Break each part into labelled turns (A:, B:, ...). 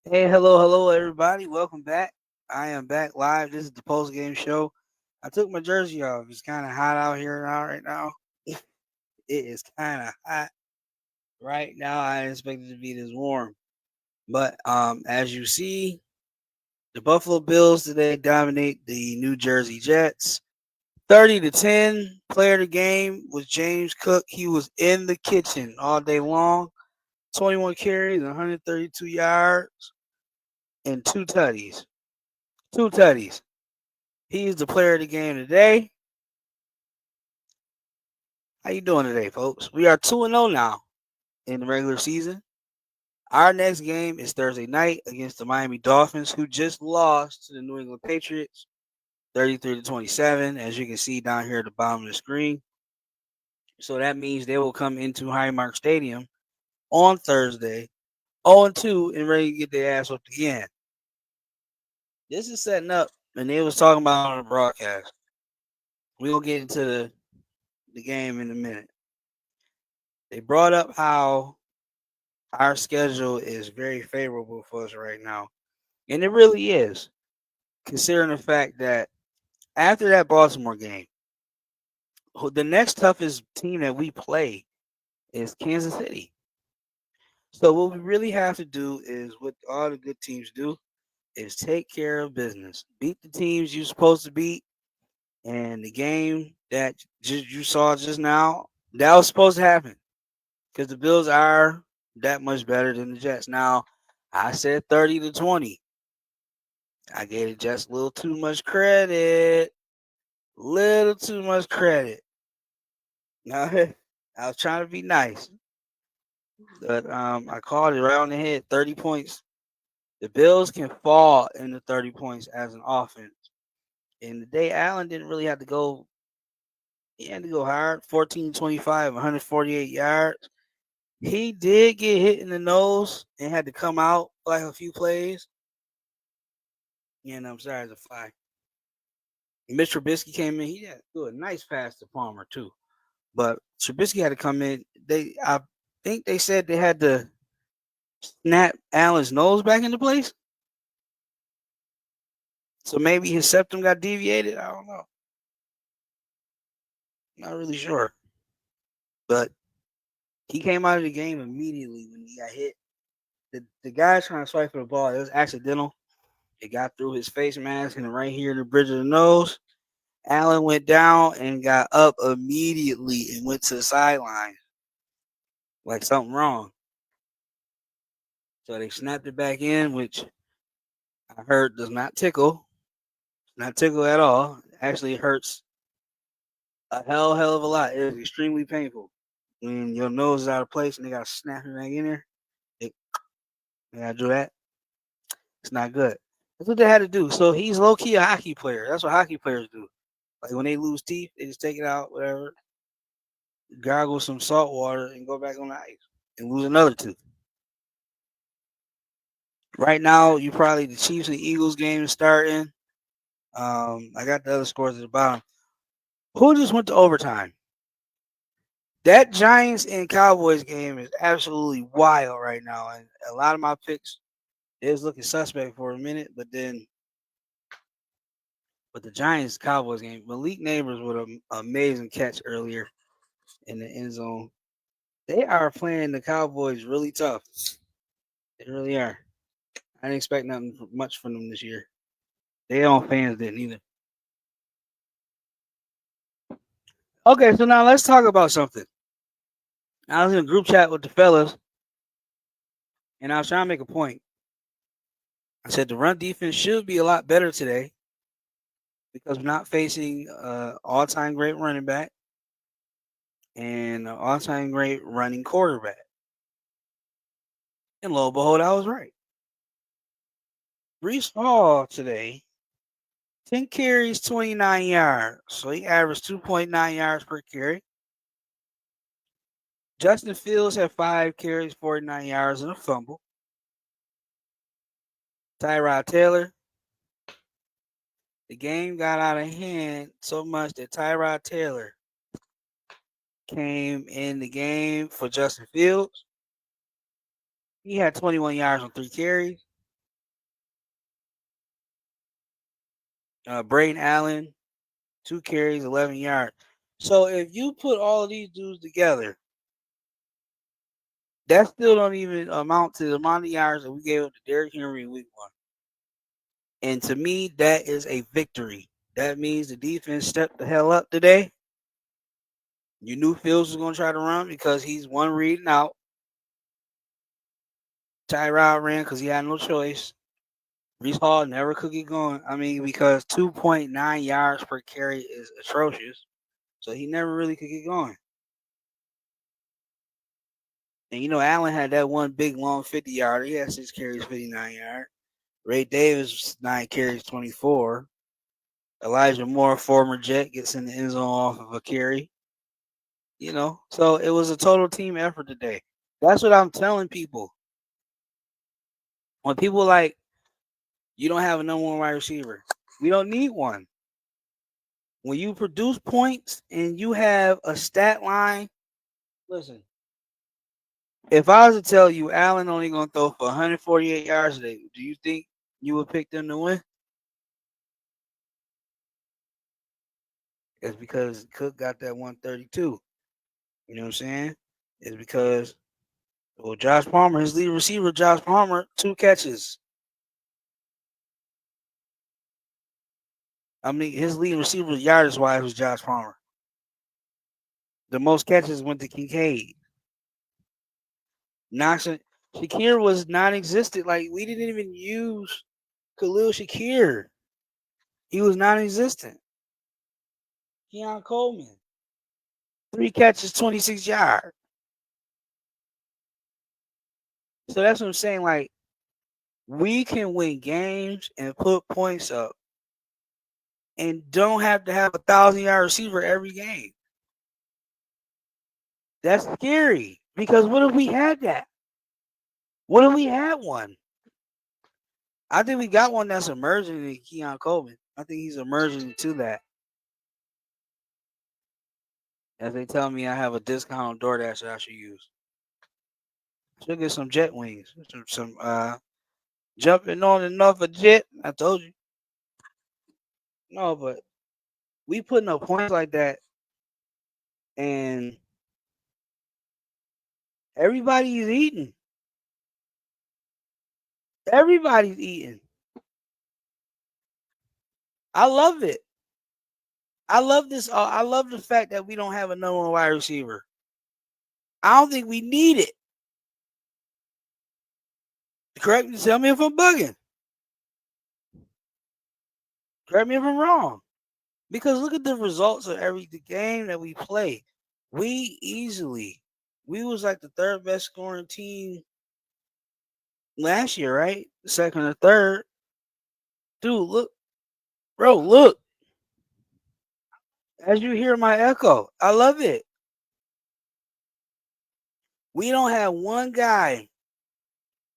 A: Hey, hello, everybody. Welcome back. I am back live. This is the post game show. I took my jersey off. It's kind of hot out here now, right now. It is kind of hot right now. I didn't expect it to be this warm, but as you see, the Buffalo Bills today dominate the New Jersey Jets, 30-10. Player of the game was James Cook. He was in the kitchen all day long. 21 carries, 132 yards, and two tutties. Two tutties. He's the player of the game today. How you doing today, folks? We are 2-0 now in the regular season. Our next game is Thursday night against the Miami Dolphins, who just lost to the New England Patriots 33-27, as you can see down here at the bottom of the screen. So that means they will come into Highmark Stadium on Thursday 0-2 and ready to get their ass up again. This is setting up, and they was talking about on the broadcast. We'll get into the game in a minute. They brought up how our schedule is very favorable for us right now. And it really is, considering the fact that after that Baltimore game, the next toughest team that we play is Kansas City. So what we really have to do is what all the good teams do is take care of business. Beat the teams you're supposed to beat. And the game that you saw just now, that was supposed to happen. Because the Bills are that much better than the Jets. Now, I said 30-20. I gave it just a little too much credit. Little too much credit. Now, I was trying to be nice. But I called it right on the head. 30 points. The Bills can fall in the 30 points as an offense. And today, Allen didn't really have to go. He had to go hard. 14-25, 148 yards. He did get hit in the nose and had to come out for like a few plays. And I'm sorry, it's a fly. Mitch Trubisky came in. He had to do a nice pass to Palmer, too. But Trubisky had to come in. I think they said they had to snap Allen's nose back into place. So maybe his septum got deviated. I don't know. Not really sure. But he came out of the game immediately when he got hit. The guy trying to swipe for the ball, it was accidental. It got through his face mask and right here in the bridge of the nose. Allen went down and got up immediately and went to the sideline like something wrong. So they snapped it back in, which I heard does not tickle. Not tickle at all. Actually, it hurts a hell of a lot. It is extremely painful when your nose is out of place and they got to snap it back in there. They got to do that. It's not good. That's what they had to do. So he's low key a hockey player. That's what hockey players do. Like when they lose teeth, they just take it out, whatever, gargle some salt water, and go back on the ice and lose another tooth. Right now, you probably the Chiefs and Eagles game is starting. I got the other scores at the bottom. Who just went to overtime? That Giants and Cowboys game is absolutely wild right now, and a lot of my picks is looking suspect for a minute, but the Giants Cowboys game, Malik Neighbors with an amazing catch earlier in the end zone. They are playing the Cowboys really tough. They really are. I didn't expect nothing much from them this year. Their own fans didn't either. Okay, so now let's talk about something. I was in a group chat with the fellas, and I was trying to make a point. I said the run defense should be a lot better today because we're not facing all-time great running back and all-time great running quarterback. And lo and behold, I was right. Brees Hall today, 10 carries, 29 yards. So he averaged 2.9 yards per carry. Justin Fields had 5 carries, 49 yards, and a fumble. Tyrod Taylor, the game got out of hand so much that Tyrod Taylor came in the game for Justin Fields. He had 21 yards on 3 carries. Braden Allen, 2 carries, 11 yards. So if you put all of these dudes together, that still don't even amount to the amount of yards that we gave up to Derrick Henry in week 1. And to me, that is a victory. That means the defense stepped the hell up today. You knew Fields was going to try to run because he's one reading out. Tyrod ran because he had no choice. Breece Hall never could get going. I mean, because 2.9 yards per carry is atrocious. So he never really could get going. And Allen had that one big long 50-yarder. He had 6 carries, 59 yards. Ray Davis, 9 carries, 24. Elijah Moore, former Jet, gets in the end zone off of a carry. So it was a total team effort today. That's what I'm telling people. When people like, you don't have a number 1 wide receiver, we don't need one. When you produce points and you have a stat line, listen, if I was to tell you Allen only going to throw for 148 yards today, do you think you would pick them to win? It's because Cook got that 132. You know what I'm saying? It's because, Josh Palmer, his lead receiver, Josh Palmer, 2 catches. I mean, his lead receiver yardage-wise was Josh Palmer. The most catches went to Kincaid. Shakir was non-existent. Like, we didn't even use Khalil Shakir. He was non-existent. Keon Coleman, 3 catches, 26 yards. So that's what I'm saying. Like, we can win games and put points up and don't have to have a 1,000-yard receiver every game. That's scary because what if we had that? What if we had one? I think we got one that's emerging in Keon Coleman. I think he's emerging to that. As they tell me I have a discount on DoorDash that I should use. Should get some jet wings. Some jumping on enough a jet. I told you. No, but we putting up points like that and everybody's eating. Everybody's eating. I love it. I love this. I love the fact that we don't have a number 1 wide receiver. I don't think we need it. Correct me. Tell me if I'm bugging. Correct me if I'm wrong. Because look at the results of the game that we play. We was like the 3rd best scoring team last year, right? 2nd or 3rd. Dude, look. Bro, look. As you hear my echo, I love it. We don't have one guy.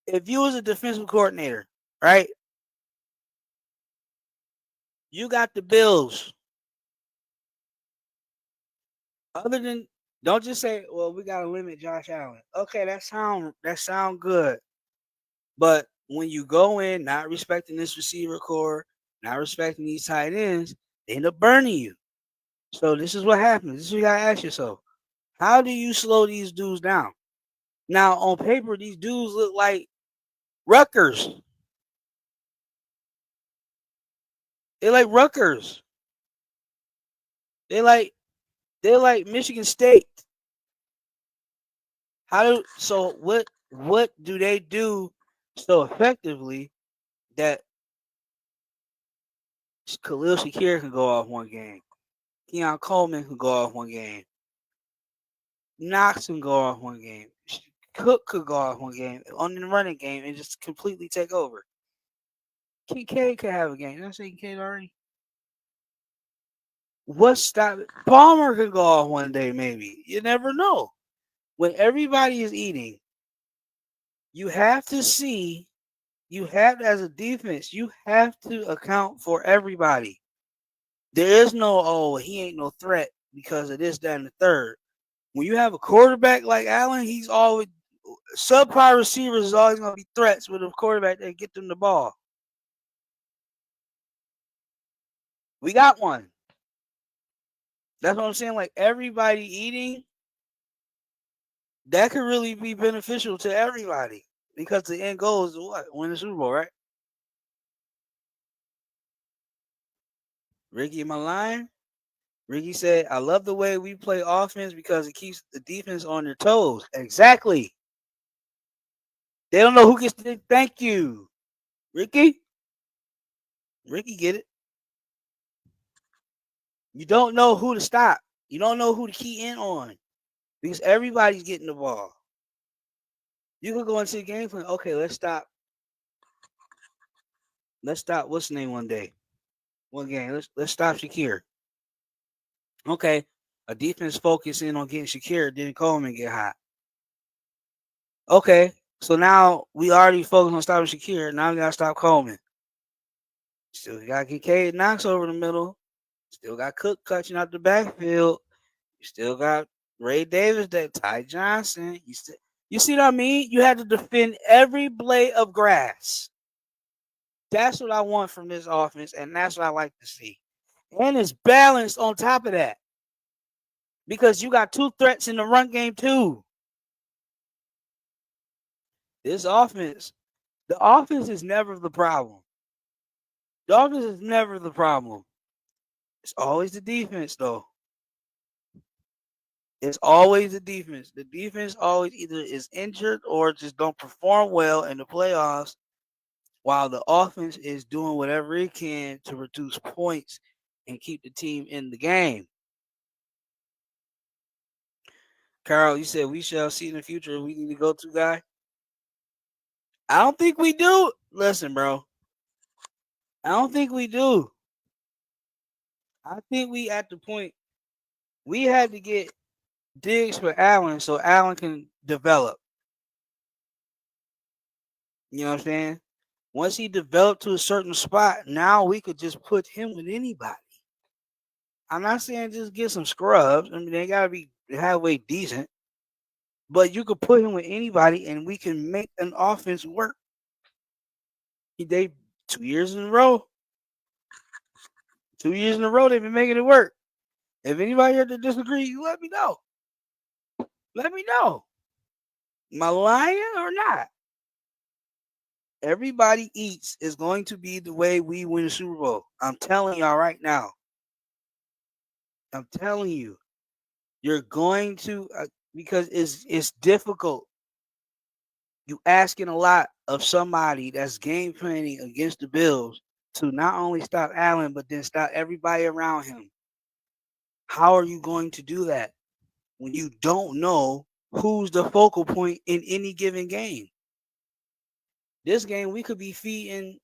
A: If you was a defensive coordinator, right? You got the Bills. Other than, don't just say, well, we got to limit Josh Allen. Okay, that sound good. But when you go in not respecting this receiver core, not respecting these tight ends, they end up burning you. So this is what happens. This is what you got to ask yourself. How do you slow these dudes down? Now, on paper, these dudes look like Rutgers. They like Rutgers. They're like Michigan State. What do they do so effectively that Khalil Shakir can go off one game? Keon Coleman can go off one game. Knox can go off one game. Cook could go off one game on the running game and just completely take over. Kincaid could have a game. Did I say Kincaid already? What's stopping? Palmer could go off one day, maybe. You never know. When everybody is eating, you have to see, as a defense, you have to account for everybody. There is no, he ain't no threat because of this, that, and the third. When you have a quarterback like Allen, he's always, subpar receivers is always going to be threats with a quarterback that get them the ball. We got one. That's what I'm saying. Like everybody eating, that could really be beneficial to everybody because the end goal is what? Win the Super Bowl, right? Ricky, am I lying? Ricky said, I love the way we play offense because it keeps the defense on their toes. Exactly. They don't know who gets to thank you. Ricky? Ricky get it. You don't know who to stop. You don't know who to key in on because everybody's getting the ball. You could go into the game plan. Okay, let's stop. Let's stop. What's the name one day? One game. Let's stop Shakir. Okay, a defense focusing on getting Shakir, didn't Coleman get hot. Okay, so now we already focused on stopping Shakir. Now we gotta stop Coleman. Still got Kincaid Knox over the middle. Still got Cook catching out the backfield. You still got Ray Davis, that Ty Johnson. You see what I mean? You had to defend every blade of grass. That's what I want from this offense, and that's what I like to see. And it's balanced on top of that. Because you got two threats in the run game too. This offense, the offense is never the problem. The offense is never the problem. It's always the defense, though. It's always the defense. The defense always either is injured or just don't perform well in the playoffs, while the offense is doing whatever it can to reduce points and keep the team in the game. Carl, you said we shall see in the future. We need to go to guy. I don't think we do. Listen, bro. I don't think we do. I think we at the point we had to get Diggs for Allen so Allen can develop. You know what I'm saying? Once he developed to a certain spot, now we could just put him with anybody. I'm not saying just get some scrubs. I mean, they gotta be halfway decent, but you could put him with anybody, and we can make an offense work. They 2 years in a row. 2 years in a row, they've been making it work. If anybody here to disagree, you let me know. Let me know. Am I lying or not? Everybody eats is going to be the way we win the Super Bowl. I'm telling y'all right now. I'm telling you, you're going to because it's difficult. You asking a lot of somebody that's game planning against the Bills to not only stop Allen but then stop everybody around him. How are you going to do that when you don't know who's the focal point in any given game? This game we could be feeding,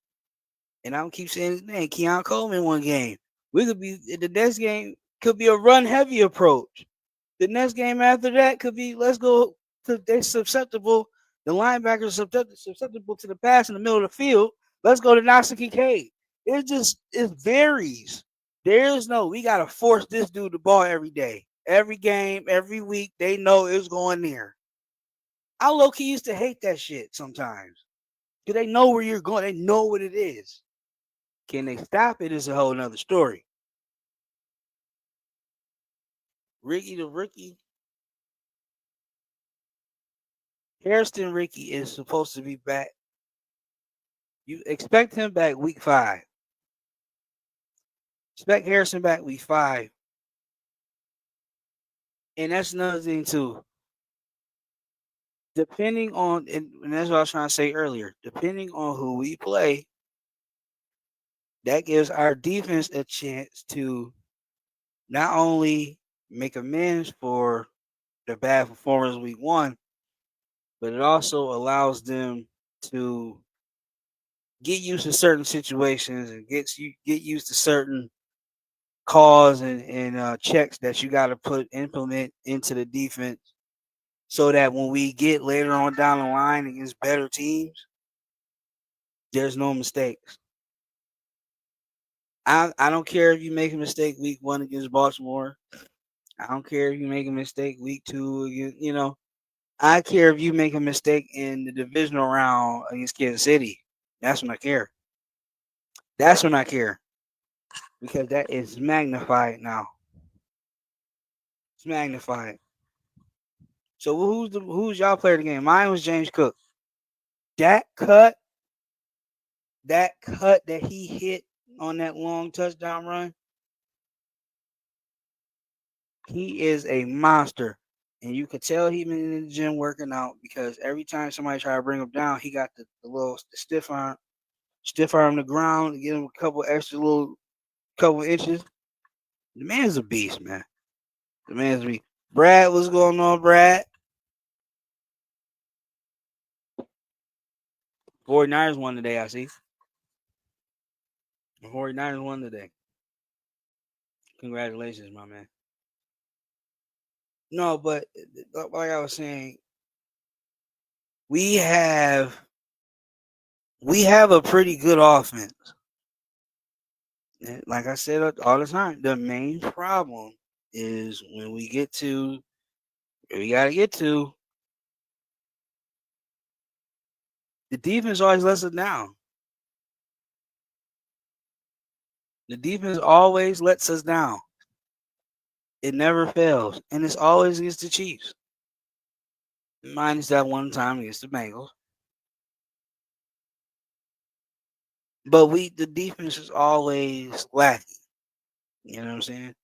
A: and I don't keep saying his name, Keon Coleman one game. We could be the next game could be a run heavy approach. The next game after that could be let's go to they're susceptible. The linebackers are susceptible to the pass in the middle of the field. Let's go to Knox and Kincaid. It varies. There's no we gotta force this dude the ball every day, every game, every week. They know it's going there. I low key used to hate that shit sometimes because they know where you're going. They know what it is. Can they stop it? Is a whole nother story. Ricky the rookie. Harrison Ricky is supposed to be back. You expect him back week 5. Expect Harrison back week 5. And that's another thing too. Depending on and that's what I was trying to say earlier, depending on who we play, that gives our defense a chance to not only make amends for the bad performance week 1, but it also allows them to get used to certain situations and get used to certain calls and checks that you got to implement into the defense so that when we get later on down the line against better teams, there's no mistakes. I don't care if you make a mistake week 1 against Baltimore. I don't care if you make a mistake week 2 against, I care if you make a mistake in the divisional round against Kansas City. That's when I care. That's when I care. because that is magnified now. It's magnified. So who's y'all player of the game? Mine was James Cook. That cut, that he hit on that long touchdown run, he is a monster. And you could tell he been in the gym working out because every time somebody try to bring him down, he got the little stiff arm the ground to get him a couple extra little couple inches. The man's a beast, man. The man's a beast. Brad, what's going on, Brad? 49ers won today, I see. The 49ers won today. Congratulations, my man. No, but like I was saying, we have a pretty good offense. And like I said all the time, the main problem is when we get to where we gotta get to, the defense always lets us down. The defense always lets us down. It never fails. And it's always against the Chiefs. Minus that one time against the Bengals. But the defense is always lacking. You know what I'm saying?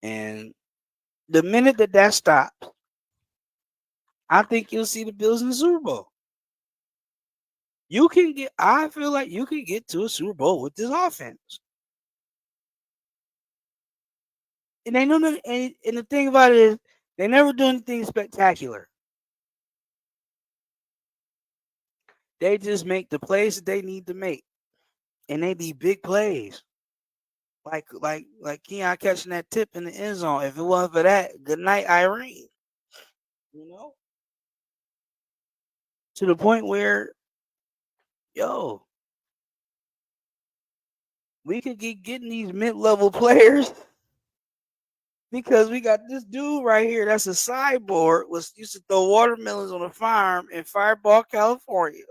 A: And the minute that stops, I think you'll see the Bills in the Super Bowl. I feel like you can get to a Super Bowl with this offense. And they know that, and the thing about it is, they never do anything spectacular. They just make the plays that they need to make, and they be big plays. Like Keon catching that tip in the end zone. If it wasn't for that, good night, Irene. You know, to the point where, we could get getting these mid-level players because we got this dude right here that's a cyborg, was used to throw watermelons on a farm in Fireball, California.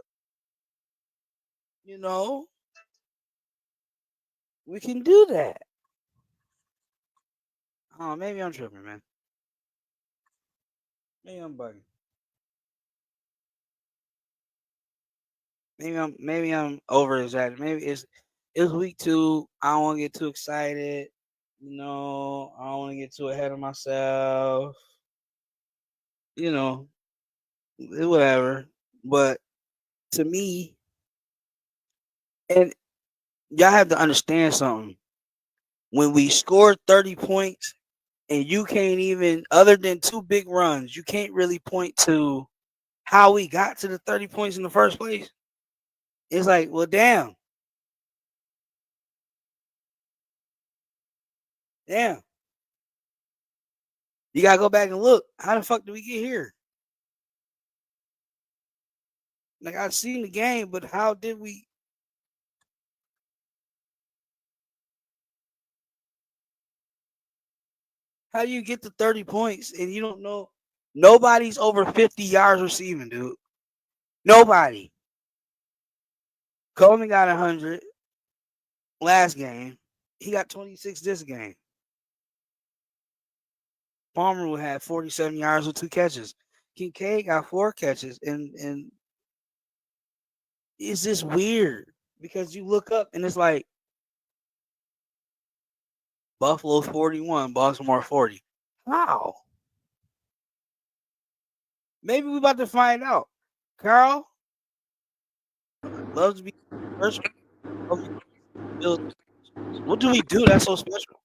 A: You know, we can do that. Oh, maybe I'm tripping, man. Maybe I'm bugging. Maybe I'm over exaggerating. Maybe it's week 2. I don't want to get too excited. You know, I don't want to get too ahead of myself. You know, whatever. But to me, and y'all have to understand something. When we score 30 points and you can't even, other than 2 big runs, you can't really point to how we got to the 30 points in the first place. It's like, well, damn. Damn. You gotta go back and look. How the fuck did we get here? Like, I've seen the game, but how did we? How do you get to 30 points and you don't know? Nobody's over 50 yards receiving, dude. Nobody. Coleman got 100 last game. He got 26 this game. Palmer will have 47 yards with 2 catches. Kincaid got 4 catches, and it's just weird because you look up and it's like Buffalo 41, Baltimore 40. How? Maybe we're about to find out. Carl loves to be first. What do we do that's so special?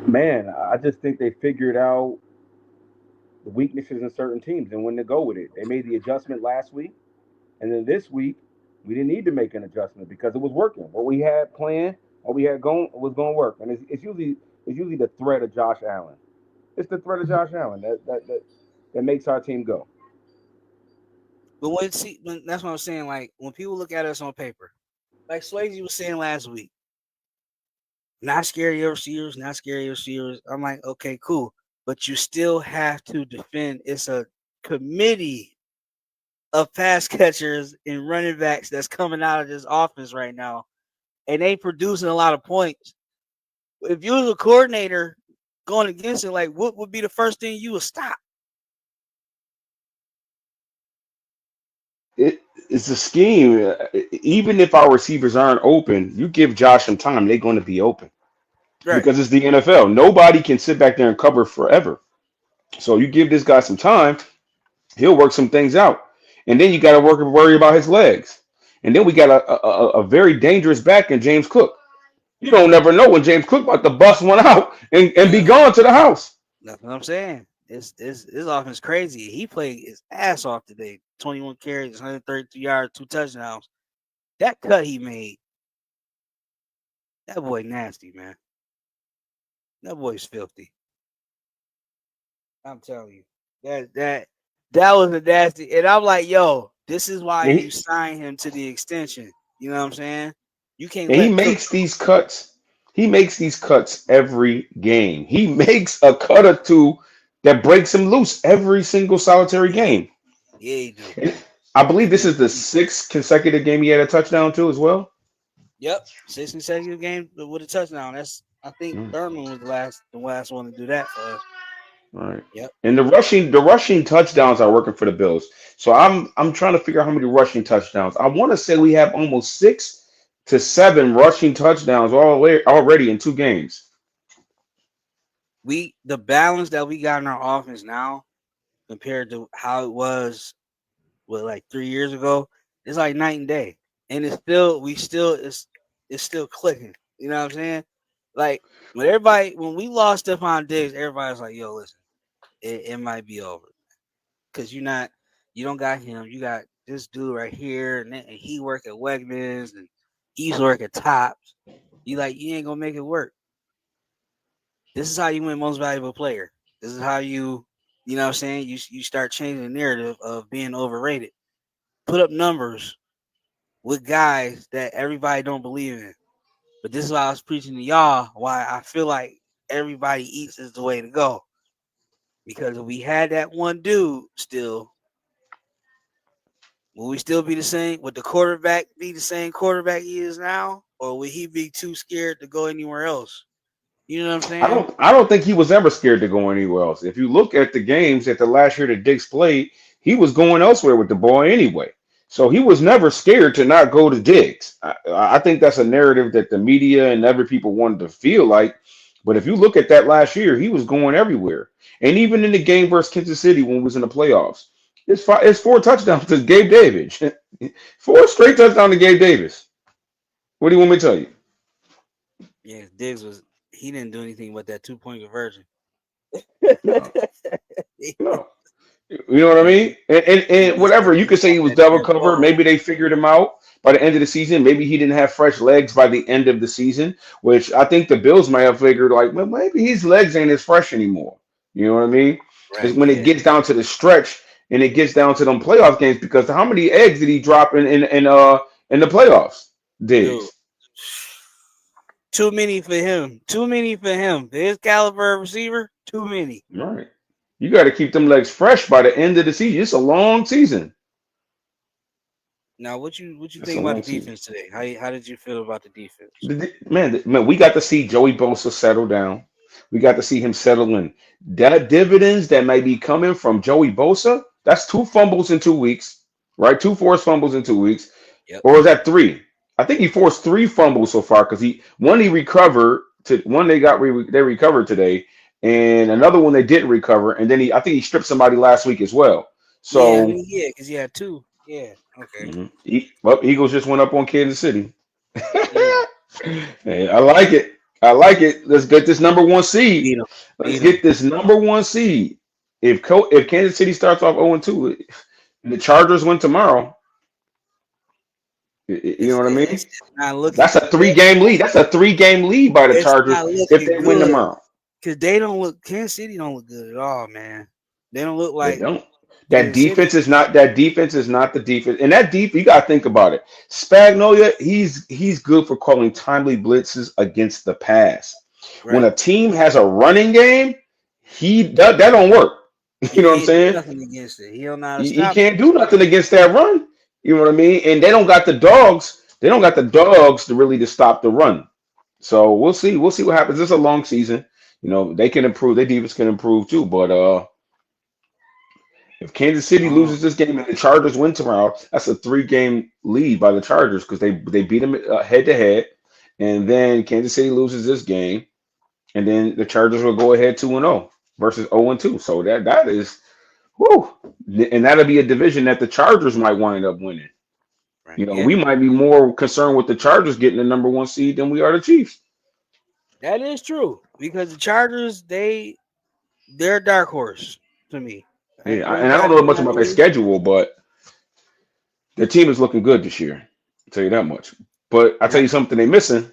B: Man, I just think they figured out the weaknesses in certain teams and when to go with it. They made the adjustment last week, and then this week we didn't need to make an adjustment because it was working. What we had planned, what we had going was going to work, and it's usually the threat of Josh Allen. It's the threat of Josh Allen that makes our team go.
A: But when that's what I'm saying. Like when people look at us on paper, like Swayze was saying last week, not scary receivers, not scary receivers. I'm like, okay, cool, but you still have to defend. It's a committee of pass catchers and running backs that's coming out of this offense right now and they producing a lot of points. If you was a coordinator going against it, like what would be the first thing you would stop?
B: It's a scheme. Even if our receivers aren't open, you give Josh some time, they're going to be open
A: Right.
B: because it's the NFL. Nobody can sit back there and cover forever. So you give this guy some time, he'll work some things out, and then you got to worry about his legs. And then we got a very dangerous back in James Cook. You don't never know when James Cook about to bust one out and be gone to the house.
A: That's what I'm saying. This offense crazy. He played his ass off today. 21 carries, 132 yards, 2 touchdowns. That cut he made. That boy nasty, man. That boy's filthy. I'm telling you. That was a nasty. And I'm like, yo, this is why you sign him to the extension. You know what I'm saying? You can't
B: And
A: let
B: he makes these cuts. He makes these cuts every game. He makes a cut or two that breaks him loose every single solitary game.
A: Yeah, he do.
B: And I believe this is the 6th consecutive game he had a touchdown too as well.
A: Yep, 6 consecutive games with a touchdown. I think Thurman was the last one to do that for us.
B: All right.
A: Yep.
B: And the rushing touchdowns are working for the Bills. So I'm trying to figure out how many rushing touchdowns. I want to say we have almost 6 to 7 rushing touchdowns already in 2 games.
A: The balance that we got in our offense now compared to how it was like 3 years ago, it's like night and day. And it's still clicking. You know what I'm saying? Like when we lost Stephon Diggs, everybody's like, yo, listen, it might be over. Because you don't got him. You got this dude right here, and he work at Wegmans, and he's work at Tops. You ain't gonna make it work. This is how you win most valuable player. This is how you know what I'm saying? You start changing the narrative of being overrated. Put up numbers with guys that everybody don't believe in. But this is why I was preaching to y'all why I feel like everybody eats is the way to go. Because if we had that one dude still, will we still be the same? Would the quarterback be the same quarterback he is now? Or would he be too scared to go anywhere else? You know what I'm saying?
B: I don't think he was ever scared to go anywhere else. If you look at the games at the last year that Diggs played, he was going elsewhere with the ball anyway. So he was never scared to not go to Diggs. I think that's a narrative that the media and other people wanted to feel like. But if you look at that last year, he was going everywhere. And even in the game versus Kansas City when we was in the playoffs, it's 4 touchdowns to Gabe Davis. 4 straight touchdowns to Gabe Davis. What do you want me to tell you?
A: Yeah, Diggs he didn't do anything but that 2-point conversion.
B: No. You know what I mean? And whatever, you could say he was double covered. Maybe they figured him out by the end of the season. Maybe he didn't have fresh legs by the end of the season, which I think the Bills might have figured like, well, maybe his legs ain't as fresh anymore. You know what I mean?
A: Right,
B: it's when it gets down to the stretch and it gets down to them playoff games, because how many eggs did he drop in the playoffs? Diggs.
A: Too many for him. Too many for him. His caliber receiver, too many.
B: Right. You got to keep them legs fresh by the end of the season. It's a long season.
A: Now, what you think about the defense today? How did you feel about the defense?
B: Man, we got to see Joey Bosa settle down. We got to see him settle in. That dividends that may be coming from Joey Bosa, that's 2 fumbles in 2 weeks, right? 2 forced fumbles in 2 weeks.
A: Yep.
B: Or is that 3? I think he forced 3 fumbles so far, because he recovered they recovered today, and another one they didn't recover, and then I think he stripped somebody last week as well. So
A: because he had 2. Yeah. Okay.
B: Eagles just went up on Kansas City. Hey, I like it. Let's get this number 1 seed. Let's get this number 1 seed. If Kansas City starts off 0-2, and the Chargers win tomorrow, you know what I mean? That's a 3-game lead. That's a 3-game lead by the Chargers if they win tomorrow.
A: Because Kansas City don't look good at all, man. They don't look like.
B: They don't. That defense is not the defense. And that deep, you gotta think about it. Spagnuolo, he's good for calling timely blitzes against the pass. Right. When a team has a running game, that don't work. You know what I'm saying?
A: Nothing against it. He don't know how to
B: he can't do nothing against that run. You know what I mean? And they don't got the dogs They don't got the dogs to stop the run. So we'll see. We'll see what happens. It's a long season. They can improve. Their defense can improve too. But if Kansas City loses this game and the Chargers win tomorrow, that's a 3-game lead by the Chargers because they beat them head to head. And then Kansas City loses this game, and then the Chargers will go ahead 2-0 versus 0-2. So that is, whoo, and that'll be a division that the Chargers might wind up winning.
A: Right.
B: We might be more concerned with the Chargers getting the number 1 seed than we are the Chiefs.
A: That is true because the Chargers, they're a dark horse to me.
B: Yeah, and I don't know much about their schedule, but their team is looking good this year. I'll tell you that much. But I'll tell you something they're missing.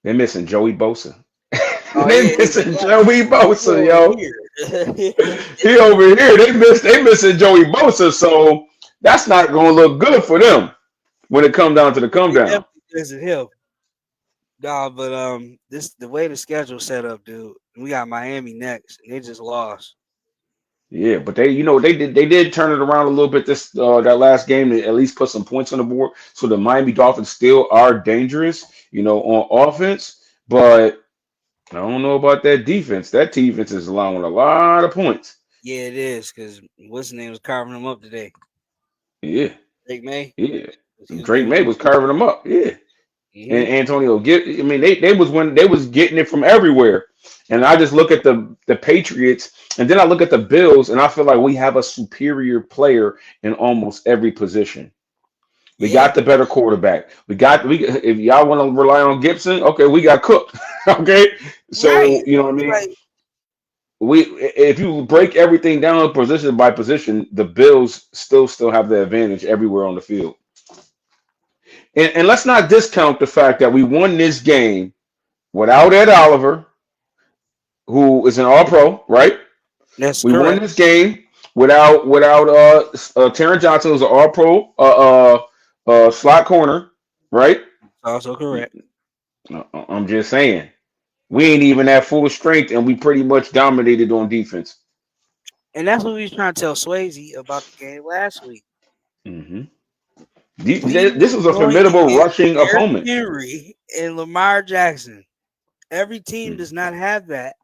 B: They're missing Joey Bosa. They're missing Joey Bosa, yo. He over here. They missing Joey Bosa, so that's not going to look good for them when it comes down to the come down.
A: Missing him. Nah, but the way the schedule set up, dude. We got Miami next, and they just lost.
B: Yeah, but they did turn it around a little bit this that last game to at least put some points on the board. So the Miami Dolphins still are dangerous, on offense. But I don't know about that defense. That defense is allowing a lot of points.
A: Yeah, it is because what's his name was carving them up today.
B: Yeah,
A: Drake May.
B: Yeah, Drake May was carving them up. Yeah.
A: Mm-hmm.
B: And Antonio, they was getting it from everywhere. And I just look at the Patriots, and then I look at the Bills, and I feel like we have a superior player in almost every position. We got the better quarterback. If y'all want to rely on Gibson, okay, we got Cook. Okay, so
A: right.
B: You know what I mean.
A: Right.
B: If you break everything down position by position, the Bills still have the advantage everywhere on the field. And let's not discount the fact that we won this game without Ed Oliver, who is an All-Pro, right?
A: That's
B: we
A: correct.
B: won this game without Taron Johnson, who's an All-Pro slot corner, right?
A: Also correct.
B: I'm just saying, we ain't even at full strength, and we pretty much dominated on defense.
A: And that's what we was trying to tell Swayze about the game last week.
B: Mm-hmm. This was a formidable rushing opponent.
A: Henry and Lamar Jackson. Every team does not have that.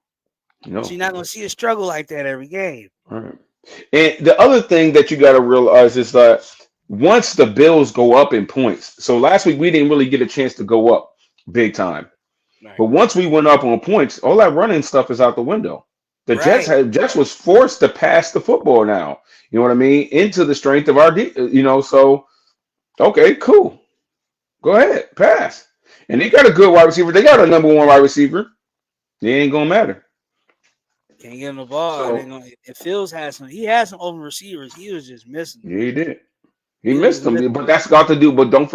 B: No.
A: So you're not going to see a struggle like that every game.
B: All right. And the other thing that you got to realize is that once the Bills go up in points, so last week we didn't really get a chance to go up big time. Right. But once we went up on points, all that running stuff is out the window. The Jets was forced to pass the football now. You know what I mean? Into the strength of our so okay, cool. Go ahead, pass. And they got a good wide receiver. They got a number 1 wide receiver. It ain't gonna matter.
A: Can't get him the ball. If Fields had he had some open receivers. He was just missing them.
B: Yeah, he did. He missed them, but that's got to do. But don't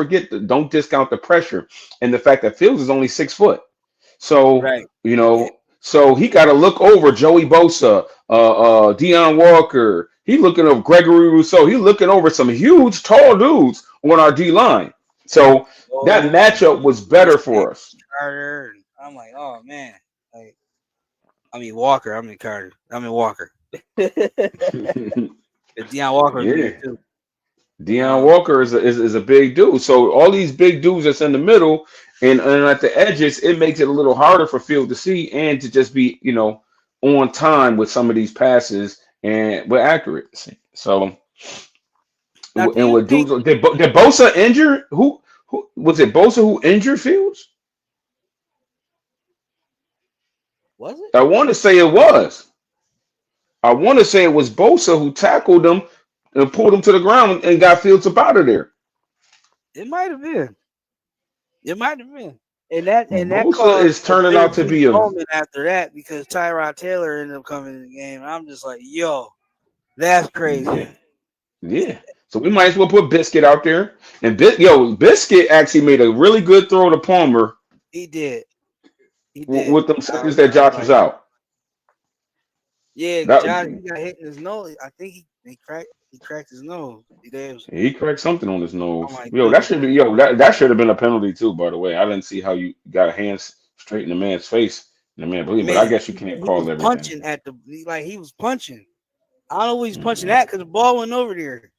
B: don't discount the pressure and the fact that Fields is only 6 foot. So so he got to look over Joey Bosa, Deion Walker. He's looking over Gregory Rousseau. He's looking over some huge, tall dudes on our D line. So that matchup was better for us.
A: Carter, I'm like, oh man, Walker. Carter. Walker. Deion Walker.
B: Yeah. Too. Deion Walker is a big dude. So all these big dudes that's in the middle and at the edges, it makes it a little harder for Field to see and to just be on time with some of these passes and with accuracy. So now, and with dudes, did Bosa injure? Who was it? Bosa who injured Fields?
A: Was it?
B: I want to say it was. I want to say it was Bosa who tackled him and pulled him to the ground and got Fields up out of there.
A: It might have been. And that
B: Bosa is turning out to be a
A: moment after that because Tyrod Taylor ended up coming in the game. I'm just like, yo, that's crazy.
B: Yeah. So we might as well put Biscuit out there. And Biscuit actually made a really good throw to Palmer.
A: He did.
B: With them seconds that Josh was out.
A: Yeah, Josh he got hit in his nose. I think he cracked his nose.
B: He cracked something on his nose. That should have been a penalty too, by the way. I didn't see how you got a hand straight in the man's face. But I guess you can't call everything.
A: Punching he was punching. I don't know what he's punching at because the ball went over there.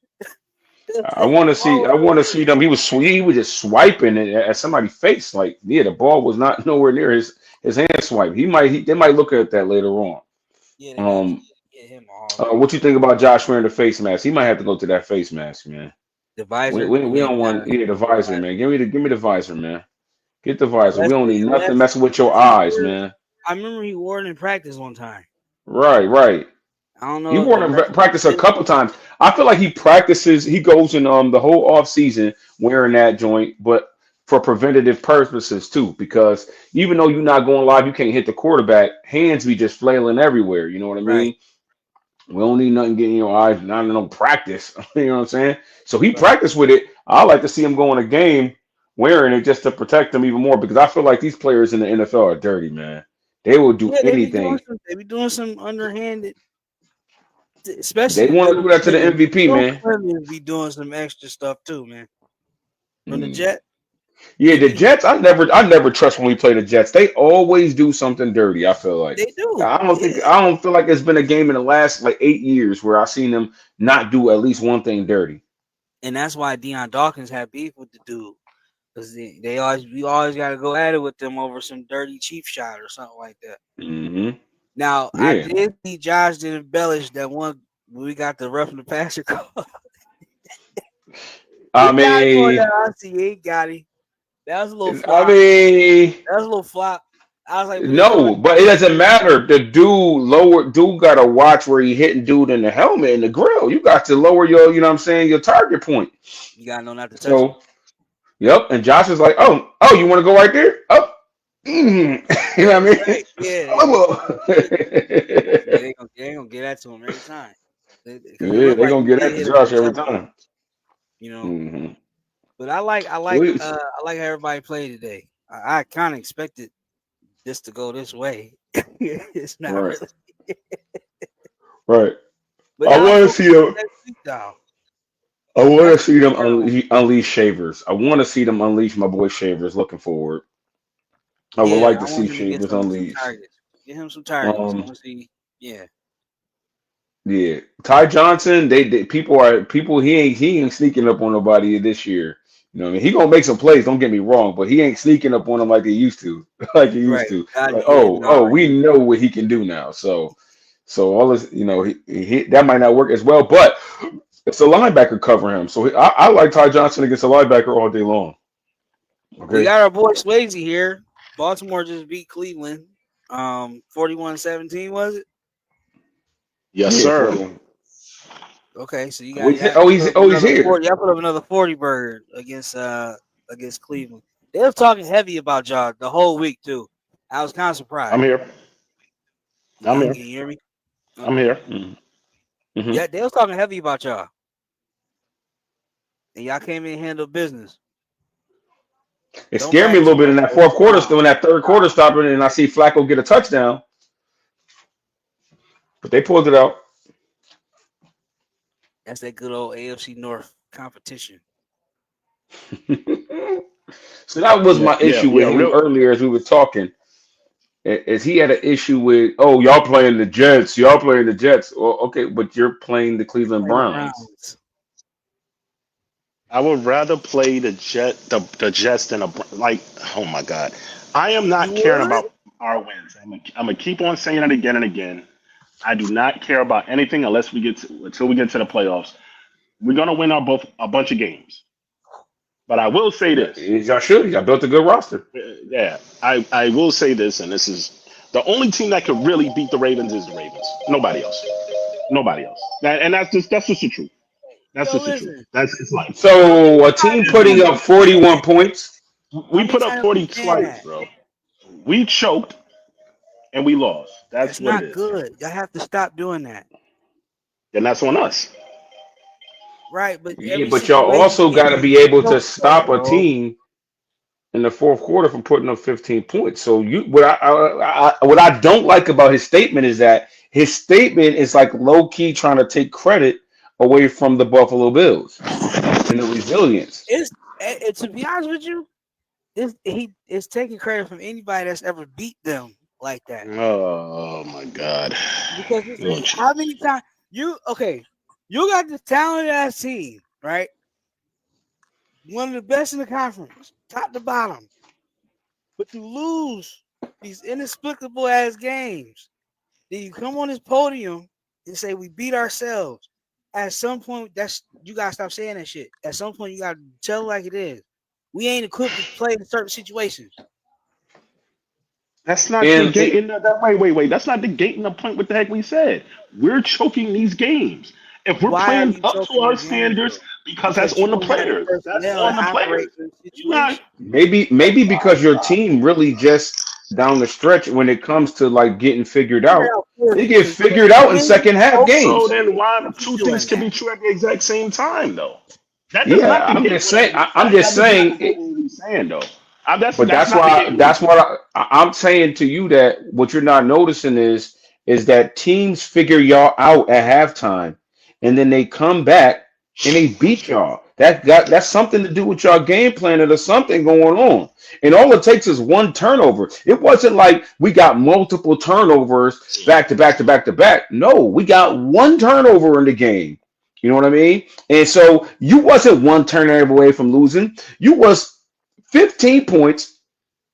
B: I want to see them. He was just swiping it at somebody's face. Like, yeah, the ball was not nowhere near his hand swipe. They might look at that later on.
A: Yeah, they got to get him off.
B: What you think about Josh wearing the face mask? He might have to go to that face mask, man.
A: The visor.
B: We don't want the visor, man. Give me the visor, man. Get the visor. We don't need nothing messing with your eyes, man.
A: I remember he wore it in practice one time.
B: Right.
A: I don't know.
B: He wore it in practice a couple times. I feel like he practices. He goes in the whole off season wearing that joint, but for preventative purposes too. Because even though you're not going live, you can't hit the quarterback. Hands be just flailing everywhere. You know what I mean?
A: Right.
B: We don't need nothing getting in your eyes. Not no practice. You know what I'm saying? So he practiced with it. I like to see him go in a game wearing it just to protect them even more, because I feel like these players in the NFL are dirty, man. They will do anything.
A: They be doing some underhanded. Especially
B: they want to do that to the MVP, man.
A: Be doing some extra stuff too, man. From the Jets.
B: Yeah, the Jets. I never trust when we play the Jets. They always do something dirty. I feel like
A: they do.
B: I don't feel like it's been a game in the last like 8 years where I've seen them not do at least one thing dirty.
A: And that's why Deion Dawkins had beef with the dude, because we always got to go at it with them over some dirty cheap shot or something like that.
B: Mm-hmm.
A: Now, I did see Josh did embellish that one when we got the roughing the passer call.
B: I mean,
A: I see he got him. That was a little flop.
B: that
A: was a little flop. I was like,
B: no, but it doesn't matter. The dude got to watch where he hitting dude in the helmet and the grill. You got to lower your, you know what I'm saying, your target point.
A: You got to know not to touch him.
B: Yep. And Josh is like, oh, you want to go right there? Oh. You know what I mean?
A: Right, yeah. They ain't gonna get that to him every time.
B: They're gonna get that to Josh every time.
A: You know. But I like how everybody played today. I kind of expected this to go this way. It's not
B: right.
A: really.
B: Right. But I want to see them. I want to see them unleash Shavers. I want to see them unleash my boy Shavers. Looking forward. I would like to see Shavers unleashed.
A: Get him some targets. Yeah.
B: Ty Johnson, people he ain't sneaking up on nobody this year. You know what I mean? He gonna make some plays, don't get me wrong, but he ain't sneaking up on them like he used to. Like he used to. Like, we know what he can do now. So all this, he that might not work as well, but it's a linebacker cover him. So I like Ty Johnson against a linebacker all day long.
A: Okay. We got our boy Swayze here. Baltimore just beat Cleveland. 41-17, was it?
C: Yes, sir.
A: Okay, so you got
B: he's here.
A: Y'all put up another 40 burger against Cleveland. They were talking heavy about y'all the whole week too. I was kind of surprised.
C: I'm here.
A: Can you hear me?
C: I'm here.
B: Mm-hmm.
A: Yeah, they was talking heavy about y'all, and y'all came in and handled business.
B: It scared me a little bit in that fourth quarter, still in that third quarter stopping, and I see Flacco get a touchdown. But they pulled it out.
A: That's that good old AFC North competition.
B: So that was my issue with him earlier as we were talking. Is he had an issue with, y'all playing the Jets. Well, okay, but you're playing the Cleveland Browns.
C: I would rather play the Jets than oh my God. I am not caring about our wins. I'm gonna keep on saying it again and again. I do not care about anything until we get to the playoffs. We're gonna win a bunch of games. But I will say this.
B: Y'all should. Y'all built a good roster.
C: Yeah. I will say this, and this is the only team that could really beat the Ravens is the Ravens. Nobody else. And that's just the truth. That's just the truth. It's life.
B: So a team putting up 41 points.
C: We put up 40 twice, bro. We choked and we lost. That's what
A: not
C: it is.
A: Good. Y'all have to stop doing that.
C: And that's on us.
A: Right, but
B: but y'all also got to be able to stop a team in the fourth quarter from putting up 15 points. So what I don't like about his statement is that his statement is like low key trying to take credit away from the Buffalo Bills and the resilience.
A: To be honest with you, it's taking credit from anybody that's ever beat them like that.
C: Oh my God!
A: Because how many times you got this talented ass team, right? One of the best in the conference, top to bottom. But you lose these inexplicable ass games. Then you come on this podium and say we beat ourselves. At some point, you gotta stop saying that shit. At some point, you gotta tell it like it is. We ain't equipped to play in certain situations.
C: That's not
B: And
C: negating wait. That's not negating the point. What the heck we said? We're choking these games. If we're
A: Why are
C: playing
A: you
C: up to
A: choking
C: our
A: the game,
C: standards,
A: though?
C: because that's
A: You
C: on the
A: don't have the
C: players. That's
A: personnel
C: on
A: to
C: the
A: operate
C: players.
A: in the
C: You not.
A: situation.
B: maybe because your team really just down the stretch when it comes to like getting figured
A: Figure
B: out,
A: out for
B: they
A: you
B: get
A: because
B: figured out in
A: when you
B: second half
A: focus,
C: So
B: games.
C: then, why
A: you keep
C: two things
A: doing
C: can
A: that.
C: be true at the exact same time, though? That does not
B: Yeah, I'm
C: negate
B: just
C: whatever.
B: saying. I'm
C: That
B: just
C: does not
B: saying.
C: negate what we're saying, though.
B: But
C: That's
B: that's
C: not
B: why
C: negating what we're
B: that's
C: saying.
B: what I'm saying to you that what you're not noticing is that teams figure y'all out at halftime, and then they come back and they beat y'all. That's something to do with y'all game plan or there's something going on. And all it takes is one turnover. It wasn't like we got multiple turnovers back to back to back to back. No, we got one turnover in the game. You know what I mean? And so you wasn't one turnover away from losing. You was 15 points,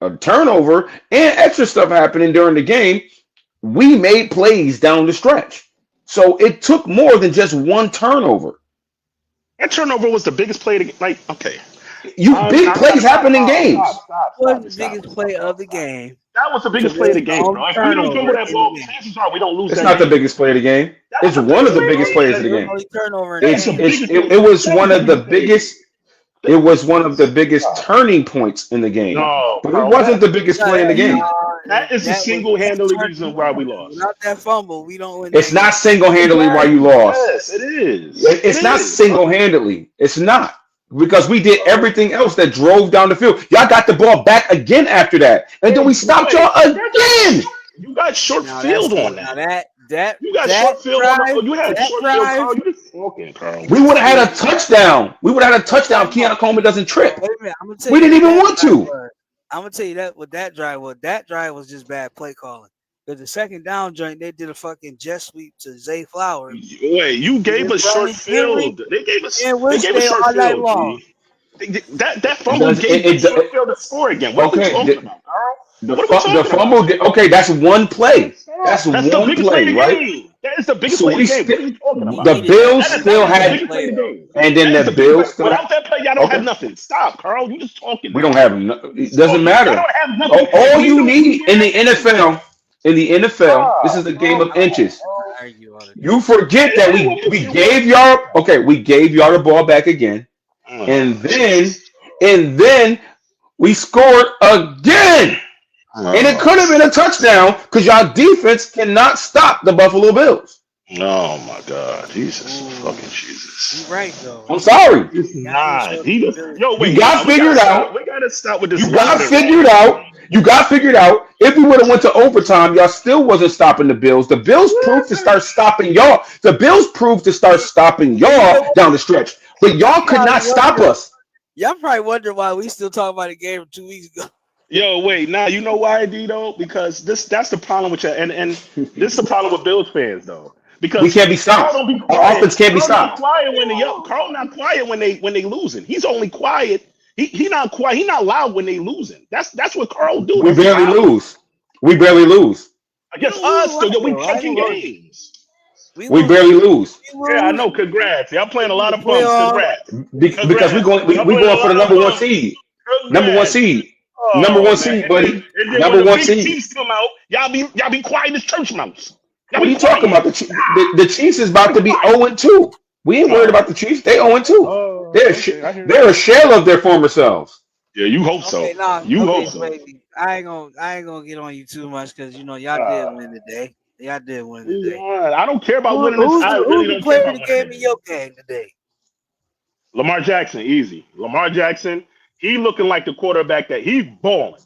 B: a turnover, and extra stuff happening during the game. We made plays down the stretch. So it took more than just one turnover.
C: That turnover was the biggest play. Like, okay,
B: Big
C: I gotta
B: plays happen in games.
A: Was the biggest play of the game
C: That was the
A: because
C: biggest
A: it
C: play of the
A: was the
C: game,
A: only
C: bro. If we don't fumble
A: turnover
C: that
A: in the
C: ball,
A: game.
C: chances are we don't lose
B: It's
C: that
B: not the
C: game.
B: biggest play of the game.
C: That was
B: It's
C: the
B: one of
C: biggest
B: the
C: play of
B: biggest
C: the
B: plays
C: game.
B: of the
A: It was the
B: game.
A: only turnover in the
C: That is
B: It's
C: the
A: game.
B: it's
C: biggest.
B: it, it was
C: That was
B: one
C: the
B: of the
C: biggest play of the game.
B: biggest. It was one of the biggest turning points in the game,
C: No,
B: but it
C: Carl,
B: wasn't the biggest play in the game.
C: that is the
A: That was that
C: single-handedly
A: turning
C: reason why
A: point.
C: we lost.
A: Without that fumble, we don't win
B: It's
A: that
B: not
A: game.
B: single-handedly why you
C: Exactly.
B: lost.
C: Yes, it is. It
B: It's not
C: is, bro.
B: single-handedly. It's not because we did everything else that drove down the field. Y'all got the ball back again after that, and then we stopped
C: Wait,
B: y'all again.
C: you got short
A: Now that's
C: field on
A: now
C: that.
A: that
C: You got
A: that
C: short field on the.
A: drive,
C: You had
A: that
C: short field,
A: drive.
C: Carl. You just talking, Carl.
B: We would have had a
A: See,
B: touchdown. We would have had a
A: no
B: touchdown.
A: time
B: Keon
A: out.
B: Coleman doesn't trip.
A: Wait a minute. I'm gonna tell
B: We
A: you
B: didn't
A: what
B: even
A: that
B: want
A: drive
B: to.
A: was. I'm gonna tell you that what that drive was. That drive was just bad play calling. Because the second down joint, they did a fucking jet sweep to Zay Flowers.
C: Wait, you
A: And
C: gave
A: then
C: us short
A: Running Henry
C: field. They gave us.
A: and
C: They gave us
A: Winstead
C: short
A: all night
C: field.
A: long.
C: G. That
B: It
C: fumble
B: does.
C: gave them short field to score again. What are we
B: Okay.
C: talking about, Carl?
B: The
C: What are we
B: fu- the
C: talking about?
B: fumble. Okay, that's one play. That's
C: That's the
B: one
C: biggest play of
B: play,
C: the
B: right?
C: game. That is the biggest
B: So
C: play of
B: we
C: the game.
B: still
C: What are you talking
A: We
C: about?
B: the
A: needed
B: Bills
C: That
B: still
C: is the
A: that
B: had,
C: biggest play
A: play
C: of the
A: though.
C: game.
B: and then
C: That is
B: the
C: the biggest play.
B: Bills still.
C: Without that play, y'all don't have
B: Okay.
C: nothing. Stop, Carl. You just talking
B: We
C: now.
B: don't have.
C: You
B: It
C: just
B: doesn't
C: talking. Y'all
B: matter.
C: don't have nothing. If
B: All
C: we
B: you
C: don't
B: need
C: win
B: in
C: that
B: the
C: game,
B: NFL, this is a game of inches.
A: I argue all the
B: You
A: damn time.
B: forget that we gave y'all we gave y'all the ball back again, and then
C: Jesus.
B: and then we scored again, and it
C: Oh,
B: could have been a touchdown because y'all defense cannot stop the Buffalo Bills.
C: oh my God, Jesus, fucking
A: Ooh, you
C: Jesus.
A: right though.
B: I'm sorry.
C: It's
A: Y'all ain't
C: not.
A: showed
C: He
A: the
C: just,
A: ability.
C: yo,
B: You
C: wait,
B: got
C: nah, we gotta
B: figured
C: stop.
B: out.
C: We gotta stop with this
B: You got
C: loud and
B: figured
C: wrong.
B: out. You got figured out. If we would have went to overtime, y'all still wasn't stopping the Bills. The Bills proved to start stopping y'all. The Bills proved to start stopping
A: And you know
B: y'all down
A: what?
B: the stretch. But
A: Y'all
B: y'all could
A: probably
B: not stop
A: wonder.
B: us.
A: Y'all probably wonder why we still talking about the game from 2 weeks ago.
C: Yo, wait, now you know why, Dito? Because that's the problem with you, and this is the problem with Bills fans though.
B: We
C: Because
B: can't be
C: Carl
B: stopped.
C: don't be
B: Our
C: quiet.
B: offense can't be
C: Carl not
B: stopped.
C: quiet when they up. Carl not quiet when they losing. He's only quiet. He not quiet. He not loud when they losing. That's what Carl do.
B: We
C: That's the
B: barely
C: problem.
B: lose. We barely lose.
A: We
C: Against
A: don't lose a
C: us,
A: lot
C: though, yo, we
A: though. I ain't
C: choking
A: gonna hold you.
C: games.
A: We
B: We
A: lose.
B: barely lose
A: We
C: Yeah, I
A: lose
C: know. Congrats. Y'all playing a
A: in
C: lot
A: the
C: of bumps.
A: playoffs.
C: Congrats.
B: because
C: Congrats. Y'all
B: we
C: playing a
B: going for the
C: lot of
B: number one
C: bumps.
B: seed. Number one
C: Congrats.
B: seed. Number
C: Oh
B: one
C: man.
B: seed, buddy.
C: And then when
B: Number
C: the
B: one
C: big
B: seed.
C: Chiefs come out, y'all be quiet as church mouse. Y'all
B: What are
C: be
B: you talking
C: quiet.
B: about? The Chiefs is about
C: Y'all
B: to
C: be
B: be
C: quiet.
B: 0-2. We ain't worried
C: Oh.
B: about the Chiefs. They 0-2.
C: Oh, okay. I hear you.
B: They're a shell of their former selves.
C: Yeah, you hope
A: Okay,
C: so.
A: nah.
C: You hope
A: Okay,
C: so.
A: baby. I ain't gonna get on you too much because you know y'all did
C: Uh,
A: win today. Y'all did win today.
C: I don't care about winning this. I
A: Who's
C: really
A: the
C: don't care
A: player of
C: about
A: the
C: winning
A: game
C: this
A: in
C: game.
A: your game today?
C: Lamar Jackson, easy. Lamar Jackson, he looking like the quarterback that he's balling.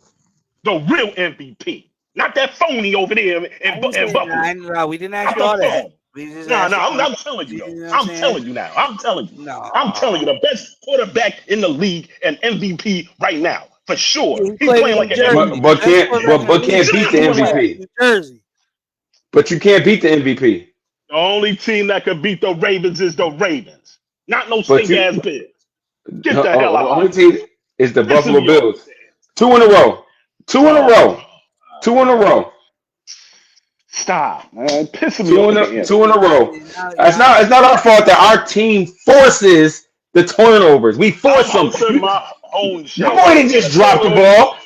C: The real MVP. Not that phony over there
A: I
C: in,
A: ain't
C: in
A: saying
C: Buffalo.
A: no. We didn't ask
C: Not
A: you
C: the
A: all that.
C: phone.
A: We just
C: No,
A: asked
C: no,
A: you
C: I'm,
A: about.
C: I'm telling you
A: You
C: though.
A: know what I'm
C: I'm
A: saying?
C: telling you now. I'm telling you. I'm telling you
A: No.
C: the best quarterback in the league and MVP right now. For sure.
A: Yeah, he
C: He
A: played in
C: playing like
A: New
C: an
A: Jersey.
C: MVP.
A: The
B: But
A: best
B: can't
A: quarterback
B: but
A: in the
B: but
C: New
A: league
B: can't beat
A: played
B: the
C: Jersey
A: in
C: quarterback.
B: MVP.
A: New Jersey.
B: But you can't beat the MVP.
C: The only team that could beat the Ravens is the Ravens. Not no
B: But
C: stink
B: you
C: ass Bills. Get the hell out.
B: Only team is the
C: Listen
B: Buffalo
C: to you.
B: Bills. 2 in a row. 2 in a row. 2 in a row.
C: Stop, man. Pissing me
B: 2
C: off.
B: in
C: at the
B: a
C: end.
B: 2 in a row. It's not our fault that our team forces the turnovers. We
C: I'm
B: force them.
C: hosting my own show.
B: Your boy didn't just drop the ball.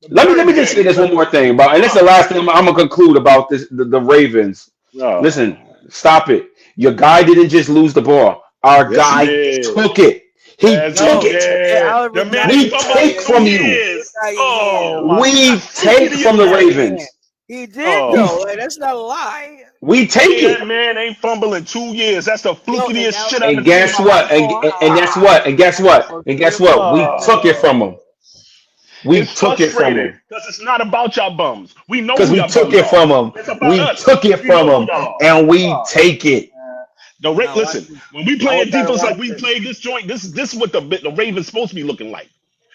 B: Let me just say this one more thing about, and this is the last thing I'm gonna conclude about this. The Ravens.
C: Oh.
B: Listen, stop it. Your guy didn't just lose the ball. Our
C: Yes,
B: guy
C: he did.
B: took it. He
C: Yes,
B: took
C: he
B: it.
C: did. The man
B: We
C: ain't fumbled
B: take
C: in
B: from
C: 2
B: you.
C: years. Oh, my
B: We
C: God.
B: take from the
C: Idiot.
B: Ravens.
A: He did
B: Oh.
A: though. Like, that's not a lie.
B: We take
C: That
B: it.
C: man ain't fumbled in 2 years. That's the flukiest shit I've
B: And
C: ever seen in
B: guess
C: my
B: what?
C: life.
B: And guess what? And guess what? And guess what? We took it from them. We
C: It's
B: took it from
C: frustrating
B: them.
C: because it's not about y'all bums. We know
B: Because
C: who
B: we
C: y'all
B: took
C: bums
B: it from
C: are.
B: them.
C: It's about
B: We
C: us.
B: took it
C: We
B: from
C: know who
B: them.
C: y'all are.
B: And we take it.
C: Listen, when we play a defense like we played this joint, this is what the Ravens supposed to be looking like.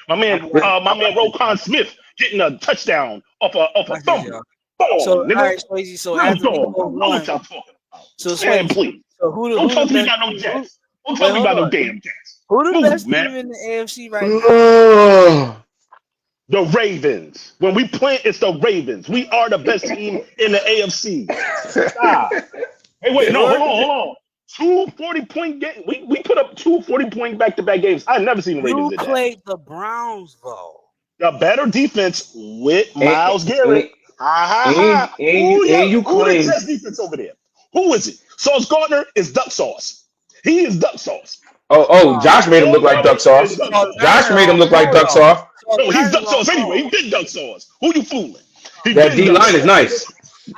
C: My man Roquan Smith getting a touchdown off a fumble.
A: So,
C: nigga.
A: all right, Swayze. So
C: Real
A: after we
C: dog.
A: go
C: I know what
A: one,
C: y'all talking about.
A: so
C: Man,
A: Swayze.
C: please.
A: So who
C: Don't
A: the
C: talk to me
A: best
C: about no
A: team?
C: Jets. Don't
A: Wait,
C: talk to me
A: hold
C: about no
A: on.
C: damn Jets.
A: Who the
C: Move,
A: best
C: man.
A: team in the AFC right now?
C: The Ravens. When we play, it's the Ravens. We are the best team in the AFC. Stop. Hey, wait, no, hold on. 2 40-point games. We put up 2 40-point back-to-back games. I've never seen the Ravens
A: You
C: did that.
A: played the Browns though.
C: The better defense with Myles Garrett.
B: And you
C: Who the
B: claim.
C: Jets defense over there? Who is it? Sauce Gardner is duck sauce. He is duck sauce.
B: Josh made him look like duck sauce. Josh made him look like duck sauce.
C: No, he's duck sauce anyway. He been duck sauce. Who you fooling?
B: That D line is nice.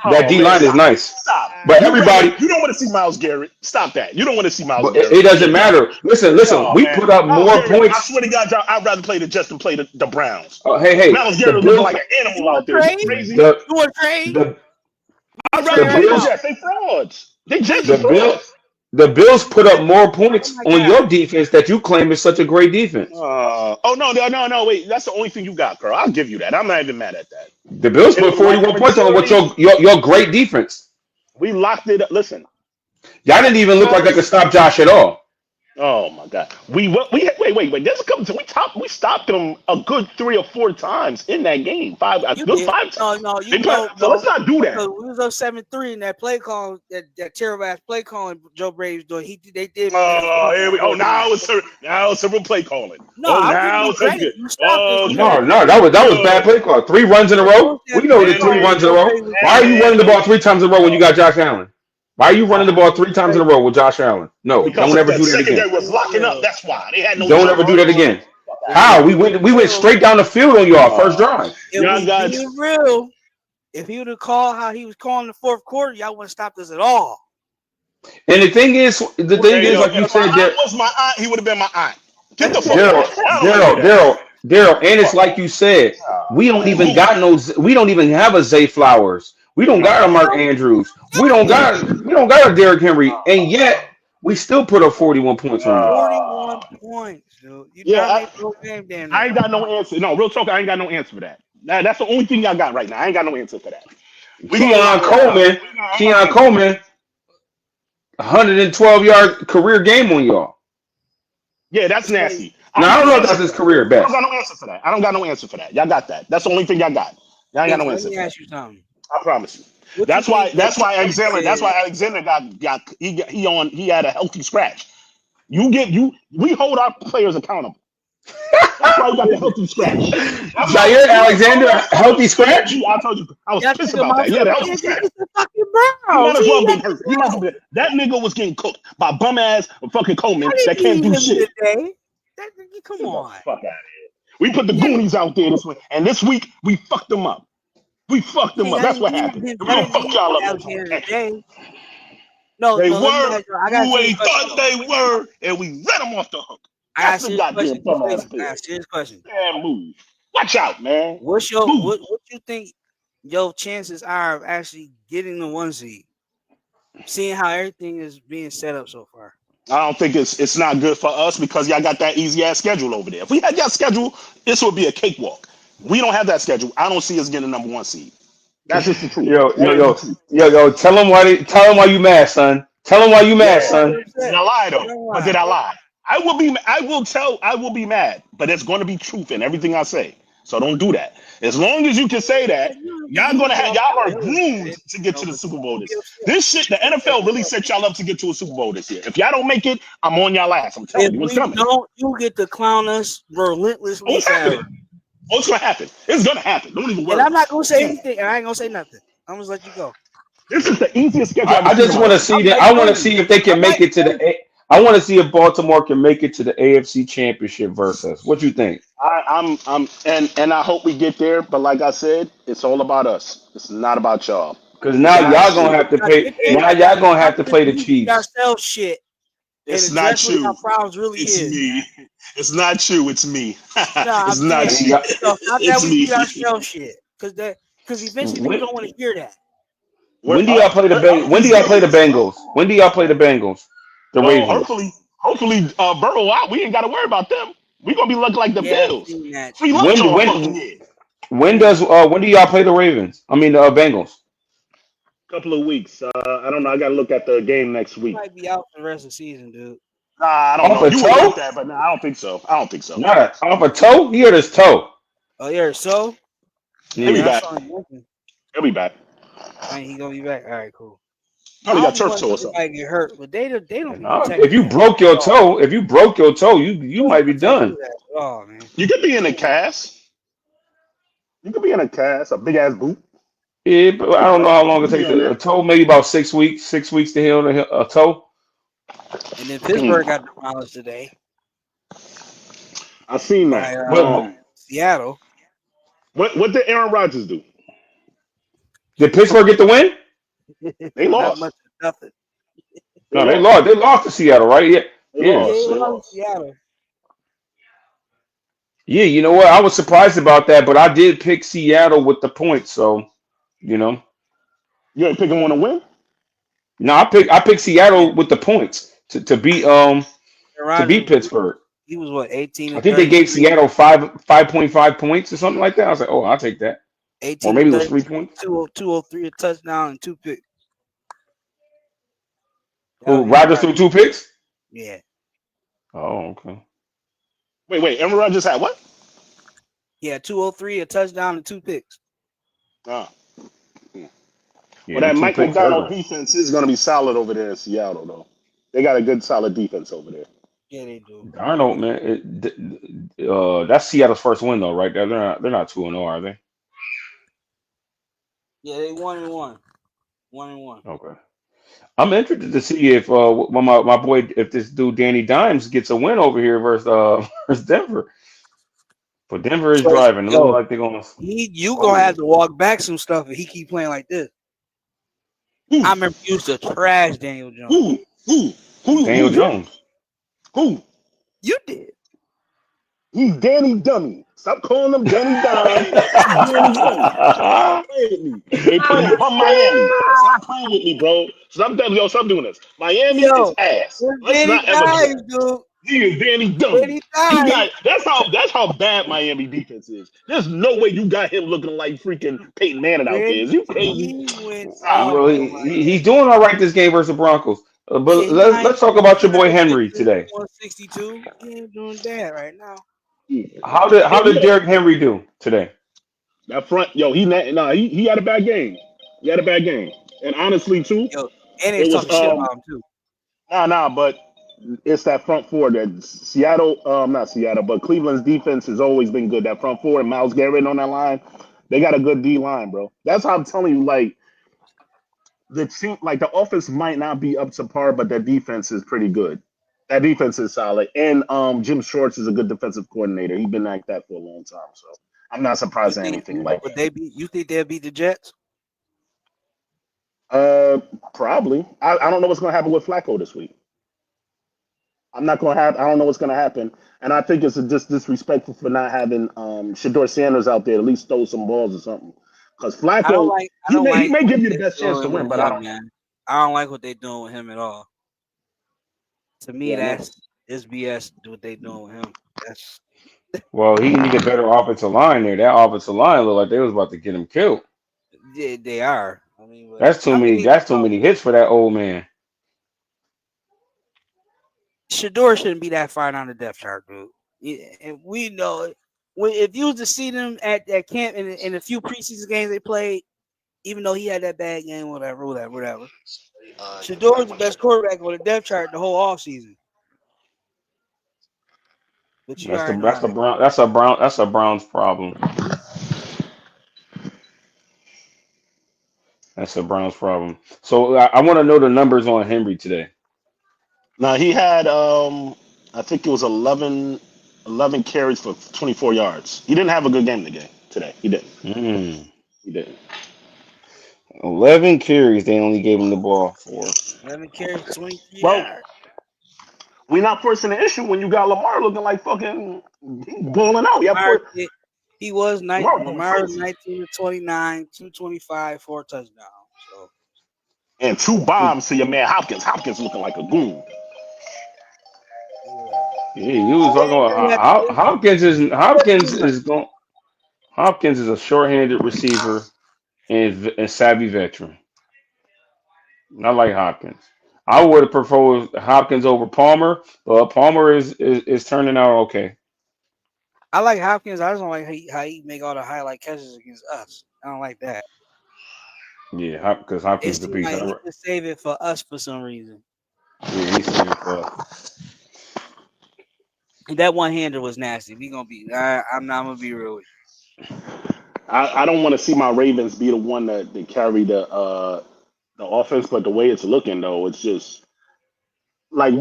B: That D line is nice.
C: Stop.
B: But everybody,
C: you don't want to see Myles Garrett. Stop that. You don't want to see Myles
B: but
C: Garrett.
B: it doesn't matter. Listen.
C: Oh,
B: We
C: man.
B: put up
C: Myles
B: more
C: Garrett,
B: points.
C: I swear to God, I'd rather play the Jets than play the Browns.
B: Hey,
C: Myles
B: the
C: Garrett looking
B: Bills,
C: like an animal out there. You crazy?
A: You want to trade?
C: I'd rather play the
B: Bills-
C: Jets. They frauds. They Jets are
B: the
C: frauds.
B: The Bills put up more points on your defense that you claim is such a great defense.
C: No. Wait, that's the only thing you got, girl. I'll give you that. I'm not even mad at that.
B: The Bills put 41 points on with your great defense.
C: We locked it up. Listen,
B: y'all didn't even look like they could stop Josh at all.
C: Oh my God. Wait. There's a couple. We stopped them a good 3 or 4 times in that game. 5 times.
A: No,
C: So let's not do that.
A: We was up 7-3 in that play call, that terrible ass play calling Joe Brady's doing. They did.
C: Here we go. Now it's several play calling.
A: No,
C: now it's good.
B: No, that was bad play call. 3 runs in a row. We know the 3 runs in a row. Why are you running the ball 3 times in a row when you got Josh Allen? Why are you running the ball 3 times in a row with Josh Allen? No, don't ever do that again.
C: Secondary was locking up. That's why they had no.
B: Don't ever do that again. How? We went straight down the field on y'all first drive.
A: Being real, if he would have called how he was calling the fourth quarter, y'all wouldn't stop us at all.
B: And the thing is, like you said,
C: that was my aunt. He would have been my aunt. Get the fuck out.
B: Daryl, and it's like you said, we don't even have a Zay Flowers. We don't got a Mark Andrews. We don't got a Derrick Henry, and yet we still put up 41 points on you.
A: 41 points, dude.
C: I ain't got no answer. No, real talk, I ain't got no answer for that. That's the only thing I got right now. I ain't got no answer for that.
B: Keon Coleman, 112-yard career game on y'all.
C: Yeah, that's nasty.
B: Now, I don't know if that's his career best.
C: I don't got no answer for that. Y'all got that. That's the only thing y'all got. Y'all ain't got no answer.
A: Let me ask you something.
C: I promise you. That's why Alexander he had a healthy scratch. We hold our players accountable. That's why we got the healthy scratch.
B: Jair Alexander, healthy scratch?
C: I told you, I was pissed about that. Yeah, the healthy scratch.
A: Fucking Brown.
C: He might as well been hurt. That nigga was getting cooked by bum ass fucking Coleman that can't do shit.
A: Come on.
C: Fuck out of here. We put the Goonies out there this week, and this week we fucked them up. That's what happened. We're gonna fuck y'all up. No, they were who we thought they were, and we let them off the hook.
A: I got a serious question.
C: Man, move. Watch out, man.
A: What you think your chances are of actually getting the 1 seed? Seeing how everything is being set up so far.
C: I don't think it's not good for us because y'all got that easy ass schedule over there. If we had y'all schedule, this would be a cakewalk. We don't have that schedule. I don't see us getting the number 1 seed. That's just the truth.
B: Yo, tell them why you mad, son. Tell them why you mad, son.
C: Did I lie though? Or did I lie? I will be mad, but it's going to be truth in everything I say. So don't do that. As long as you can say that, y'all are groomed to get to the Super Bowl this shit, the NFL really set y'all up to get to a Super Bowl this year. If y'all don't make it, I'm on y'all ass. I'm telling
A: If
C: you, it's
A: we
C: coming.
A: don't, you get to clown us relentlessly forever.
C: What's gonna happen? It's gonna happen. Don't even worry.
A: And I'm not gonna say anything, and I ain't gonna say nothing. I'm just let you go.
C: This is the easiest schedule I've
B: I
C: ever seen
B: just
C: in my
B: want to
C: life.
B: see that. I want to see if they can make it to the. I want to see if Baltimore can make it to the AFC Championship versus. What you think?
C: And I hope we get there. But like I said, it's all about us. It's not about y'all.
B: Because now y'all gonna have to pay. Now y'all gonna have to play the Chiefs.
A: Ourselves shit and
C: It's not
A: address what
C: you.
A: our problems really
C: It's
A: is.
C: me. It's not you. It's me.
A: Nah,
C: It's
A: I'm
C: not
A: saying,
C: you.
A: how that
C: It's
A: we
C: me.
A: beat ourselves shit, because eventually people don't want to hear that.
B: When do y'all play the When do y'all play the Bengals? When do y'all play the Bengals? The
C: Well,
B: Ravens.
C: hopefully, Burrow out. We ain't got to worry about them. We gonna be looking like the
A: Yeah, I've
C: Bills.
A: seen that.
C: Free lunch
B: When
C: all fucking
B: when
C: year.
B: when do y'all play the Ravens? I mean the Bengals.
C: Couple of weeks. I don't know. I gotta look at the game next
A: He
C: week.
A: might be out for the rest of the season, dude.
C: Nah, I don't
B: Off
C: know.
B: a
C: You would think
B: toe?
C: that, but nah, I don't think so. I don't think so.
B: Not off a toe. He hurt his toe.
A: Oh yeah, so
C: He'll be
A: yeah, I
B: Yeah.
C: back.
A: saw him mention.
C: He'll be back.
A: I mean, he gonna be back. All right, cool. I
C: Probably
A: don't
C: got
A: be
C: turf
A: wanting
C: toe or something.
A: everybody to get hurt, but they don't be
B: Nah,
A: protecting
B: if you
A: that
B: broke
A: at
B: your
A: all.
B: toe, you
A: They
B: might
A: don't
B: be
A: protect
B: done.
A: that at all, man.
C: You could be in a cast. You could be in a cast, a big ass boot.
B: Yeah, but I
C: You
B: don't know
C: know,
B: how long
C: you
B: it
C: could be
B: takes.
C: on
B: A
C: there.
B: toe, maybe about 6 weeks. 6 weeks to heal a toe.
A: And then Pittsburgh got demolished today
C: I seen
A: by
C: that.
A: Seattle.
C: What did Aaron Rodgers do?
B: Did Pittsburgh get the win?
C: They
A: Not
C: lost.
A: much of nothing.
C: They
B: No, they
C: lost.
B: lost. They lost to Seattle, right? Yeah,
C: They
B: yeah,
A: Yeah,
C: lost.
A: it
C: They
A: was
C: lost.
A: Seattle.
B: yeah. You know what? I was surprised about that, but I did pick Seattle with the points. So you know,
C: You ain't picking one to win.
B: no, I picked
A: Yeah,
B: Seattle with the points
A: Aaron
B: to
A: Rodgers
B: beat
A: was
B: Pittsburgh.
A: he was what 18
B: I
A: and
B: think they gave
A: 33,
B: Seattle 5.5 points or something like that. I was like, oh, I'll take that. Or
A: 18 and
B: maybe it was
A: 33,
B: 3 points.
A: 203 a touchdown and two picks. That
B: Who
A: was Aaron
B: Rodgers
A: Rodgers.
B: threw 2 picks?
A: Yeah,
B: Oh, okay.
C: Wait. Aaron Rodgers had what?
A: yeah, 203 a touchdown and two picks.
C: Ah.
B: Yeah,
C: Well,
B: them
C: that
B: two
C: Mike
B: picks hurt
C: Macdonald
B: him.
C: defense is going to be solid over there in Seattle, though. They got a good, solid defense over there.
A: Yeah, they do.
B: Darnold, man, that's Seattle's first win though, right? They're not 2-0, are they?
A: Yeah, they 1-1, 1-1.
B: Okay. I'm interested to see if when my boy, if this dude Danny Dimes gets a win over here versus versus Denver. But Denver is
A: So
B: driving. It looks
A: yo,
B: like they're gonna.
A: you gonna
B: Oh,
A: have to walk back some stuff if he keep playing like this.
C: Who?
A: I remember you used to trash Daniel Jones.
C: Who? Who?
B: Daniel
C: Who? Him?
B: Jones.
C: Who?
A: You did.
C: He's Danny Dummy. Stop calling him Danny Dime. He's Danny Dummy. Stop playing with me. You from Miami. Stop playing with me, bro. Stop doing this. Miami is
A: Yo,
C: ass.
A: it's
C: Let's
A: Danny
C: not ever do
A: Dimes,
C: that.
A: dude.
C: He is Danny Dummy.
A: Danny
C: He
A: Dimes.
C: got that's how bad Miami defense is. There's no way you got him looking like freaking Peyton Manning out there.
A: When
C: Is you crazy?
A: he went
C: Nah.
A: off
B: Well,
A: on
B: he's doing all right this game versus the Broncos.
A: yeah,
B: But let's talk about your boy Henry today.
A: 162. He ain't doing that right now.
B: How did Derrick Henry do today?
C: That front, yo, he had a bad game. He had a bad game. And honestly, too,
A: Yo, and they was
C: it was
A: talking shit about him too.
C: but it's that front four that Seattle, not Seattle, but Cleveland's defense has always been good. That front four and Miles Garrett on that line, they got a good D line, bro. That's how I'm telling you, like the team, like the offense might not be up to par, but their defense is pretty good. That defense is solid, and Jim Schwartz is a good defensive coordinator. He's been like that for a long time, so I'm not
A: You
C: surprised at
A: think
C: anything like
A: would they be? You think they'll beat the Jets?
C: Probably. I don't know what's going to happen with Flacco this week. I'm not going to have. I don't know what's going to happen, and I think it's just disrespectful for not having Shador Sanders out there to at least throw some balls or something. Because
A: I don't
C: Flacco,
A: like. I
C: he
A: don't
C: may he
A: like
C: may
A: what
C: give you the
A: they're
C: best chance to
A: doing
C: win,
A: with
C: but I
A: him,
C: don't know.
A: man. I don't like what they're doing with him at all. To me,
C: Yeah, no.
A: it's BS. What they doing with him? That's
B: Well, he need a better offensive line there. That offensive line looked like they was about to get him killed.
A: they are. I mean, but
B: That's too many. That's too many hits for that old man.
A: Shador shouldn't be that far down the depth chart, dude. And we know it. If you was to see them at camp in a few preseason games they played, even though he had that bad game, whatever. Shador was the best quarterback on the depth chart the whole offseason. But you already know
B: That's a Browns problem. That's a Browns problem. So I want to know the numbers on Henry today.
C: Now he had I think it was 11 carries for 24 yards. He didn't have a good game today. He didn't. He didn't.
B: 11 carries. They only gave him the ball for.
A: 11 carries, 23
C: Well,
A: yards.
C: we're not forcing the issue when you got Lamar looking like fucking balling out.
A: He was
C: Lamar
A: 19 to 29, 225, 4 touchdowns. So.
C: And 2 bombs to your man Hopkins. Hopkins looking like a goon.
B: Yeah, you was talking about Hopkins is a short-handed receiver and savvy veteran. I like Hopkins. I would have proposed Hopkins over Palmer, but Palmer is turning out okay.
A: I like Hopkins. I just don't like how he make all the highlight catches against us. I don't like that.
B: Yeah, because Hopkins the beast.
A: Like he could save it for us for some reason.
B: Yeah, he's saving it for us.
A: That one-hander was nasty. I'm not gonna be real with you.
C: I don't want to see my Ravens be the one that carry the offense, but the way it's looking though, it's just like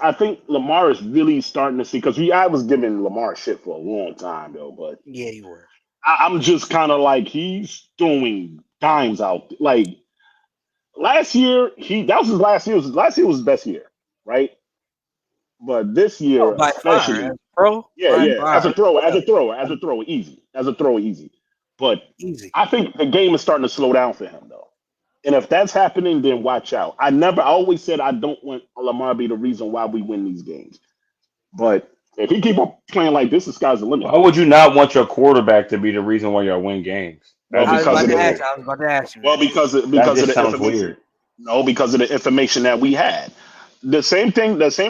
C: I think Lamar is really starting to see because I was giving Lamar shit for a long time though, but
A: yeah, you were.
C: I'm just kind of like he's throwing dimes out. Like last year, that was his last year. Last year was his best year, right? But this year,
A: by
C: especially,
A: far, as a pro,
C: as a thrower, easy. But
A: easy.
C: I think the game is starting to slow down for him though. And if that's happening, then watch out. I always said I don't want Lamar to be the reason why we win these games. But if he keep on playing like this, the sky's the limit.
B: Why would you not want your quarterback to be the reason why y'all win games?
C: Well,
A: I was about to ask you.
C: Well, because of the
B: sounds
C: information.
B: weird.
C: No, because of the information that we had. The same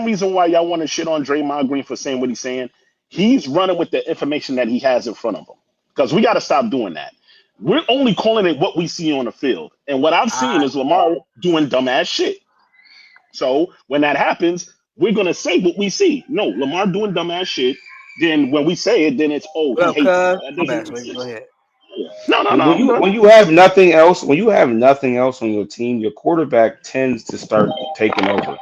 C: reason why y'all want to shit on Draymond Green for saying what he's saying. He's running with the information that he has in front of him. Because we got to stop doing that. We're only calling it what we see on the field. And what I've seen is Lamar doing dumbass shit. So when that happens, we're going to say what we see. No, Lamar doing dumbass shit. Then when we say it, then it's, he hates it. That doesn't make sense.
A: Go ahead.
C: No.
B: When you have nothing else on your team, your quarterback tends to start taking over.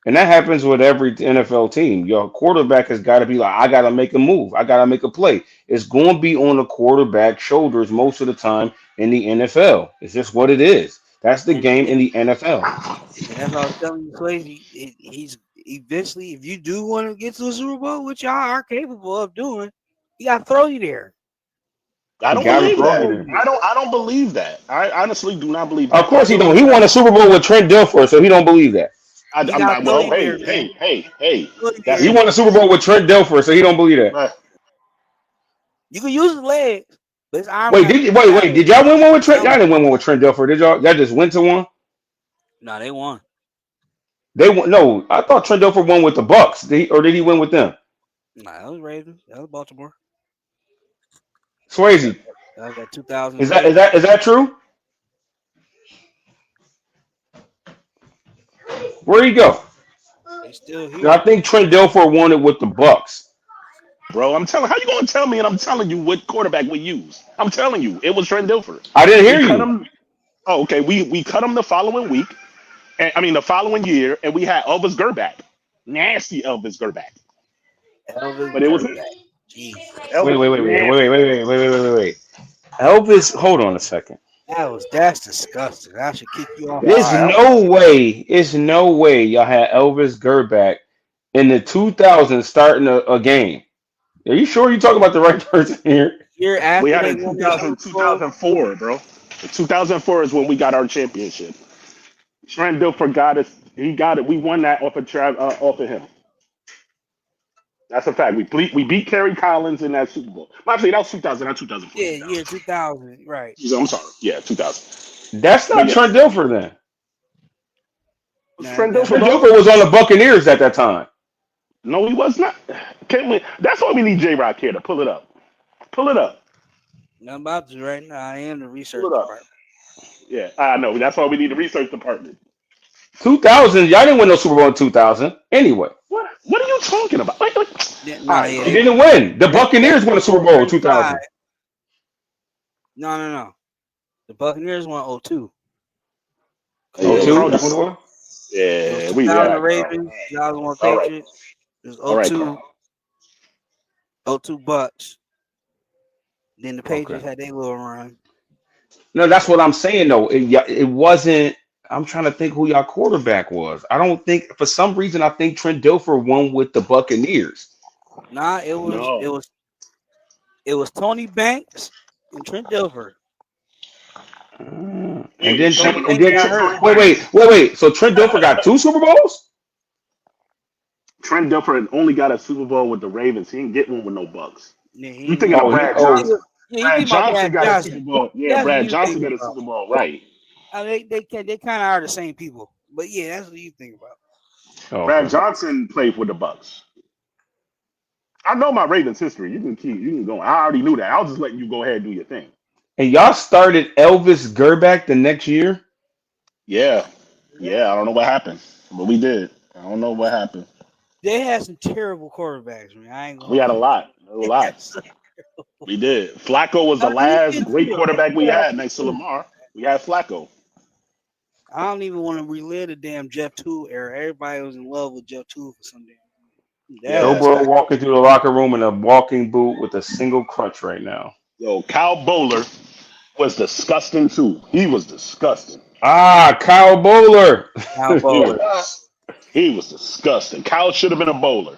B: And that happens with every NFL team. Your quarterback has got to be like, I got to make a move. I got to make a play. It's going to be on the quarterback's shoulders most of the time in the NFL. It's just what it is. That's the game in the NFL.
A: And that's what I was telling you, Swayze. He's eventually, if you do want to get to the Super Bowl, which y'all are capable of doing, he got to throw you there.
C: I don't believe that. I don't believe that. I honestly do not believe that.
B: Of course he don't. He won a Super Bowl with Trent Dilfer, so he don't believe that.
C: Hey.
B: He won a Super Bowl with Trent Dilfer, so he don't believe that.
A: You can use his legs, but his arm.
B: Wait. Did y'all win one with Trent? Y'all didn't win one with Trent Dilfer, did y'all? Y'all just went to one?
A: No, they won.
B: They won. No, I thought Trent Dilfer won with the Bucks. Did he win with them?
A: Nah, that was Ravens. That was Baltimore.
B: Swayze.
A: That was that 2000.
B: Is that true? Where'd he go?
A: They still here.
B: I think Trent Dilfer won it with the Bucks.
C: Bro, I'm telling. How you gonna tell me? And I'm telling you what quarterback we used. I'm telling you, it was Trent Dilfer.
B: I didn't hear you.
C: Oh, okay. We cut him the following week. The following year, and we had Elvis Gerback, nasty Elvis Gerback. But it was
B: Wait. Elvis, hold on a second.
A: That's disgusting. I should kick you off.
B: There's no way y'all had Elvis Gerback in the 2000s starting a game. Are you sure you're talking about the right person here?
A: Year after
C: we had it in 2004, bro. In 2004 is when we got our championship. Trent Dilfer got us. He got it. We won that off of him. That's a fact. We beat Kerry Collins in that Super Bowl. Actually, that was 2000, not 2004.
A: Yeah, 2000. Right.
C: I'm sorry. Yeah, 2000.
B: That's not Trent Dilfer then.
C: Trent
A: That
C: Dilfer,
B: Trent
C: bro.
B: Dilfer was on the Buccaneers at that time.
C: No, he was not. Can't we, that's why we need J Rock here to pull it up. Pull it up.
A: I'm about to right now. I am the
C: Pull
A: research
C: it up.
A: department.
C: Yeah, I know. That's why we need the research department.
B: 2000, y'all didn't win no Super Bowl in 2000 anyway.
C: What are you talking about? Like, all
A: Nah,
C: right,
A: yeah,
B: You
C: bro.
B: didn't win. The
A: they
B: Buccaneers won the Super Bowl in
A: 35.
B: 2000.
A: No. The Buccaneers won 02.
C: Yeah,
B: Oh,
C: the
B: two?
A: Cody.
B: That's what
C: Cardinals.
B: it was?
A: It was
C: Yeah, we
A: 2000
C: right, bro.
A: Ravens, 2001
C: All right,
A: Patriots. It was
C: all right,
A: 02,
C: Carl.
A: 02 Bucks. Then the
B: Okay.
A: Patriots had their little run.
B: No, that's what I'm saying, though. It wasn't. I'm trying to think who y'all quarterback was. I don't think, for some reason, I think Trent Dilfer won with the Buccaneers.
A: Nah,
C: No,
A: it was Tony Banks and Trent Dilfer.
B: And then,
A: Tony
B: and
A: Banks
B: then,
A: got hurt.
B: wait. So Trent Dilfer got two Super Bowls?
C: Trent Dilfer only got a Super Bowl with the Ravens. He didn't get one with no Bucks.
A: Yeah, he
C: You
A: ain't
C: thinking
A: win
C: of
B: Oh,
A: one.
B: he,
C: Brad
B: oh,
C: Johnson?
A: Yeah, you
C: Brad
A: think about
C: Johnson
A: Brad
C: got a
A: Johnson.
C: Super Bowl. Yeah,
A: That's what
C: Brad
A: you
C: Johnson
A: think
C: got a
A: about.
C: Super Bowl. Right.
A: I mean, they kind of are the same people. But yeah, that's what you think about.
C: Brad
B: okay.
C: Johnson played with the Bucks. I know my Ravens history. You can go. I already knew that. I was just letting you go ahead and do your thing.
B: And y'all started Elvis Gerback the next year?
C: Yeah. Yeah, I don't know what happened. But we did. I don't know what happened.
A: They had some terrible quarterbacks, man. I ain't gonna
C: We had
A: hold
C: a
A: you.
C: lot. A lot.
A: Yes.
C: We did. Flacco was the
A: I mean,
C: last
A: you
C: great
A: can
C: quarterback we
A: too.
C: had next to Lamar. We had Flacco.
A: I don't even want to relive the damn Jeff Tool era. Everybody was in love with Jeff Tool for some damn. That
B: Joe
C: Yeah.
A: was
B: Burrow walking through the locker room in a walking boot with a single crutch right now.
C: Yo, Kyle Bowler was disgusting too. He was disgusting.
B: Ah, Kyle Bowler.
A: Kyle
C: He
A: Bowler.
C: was, he was disgusting. Kyle should have been a bowler.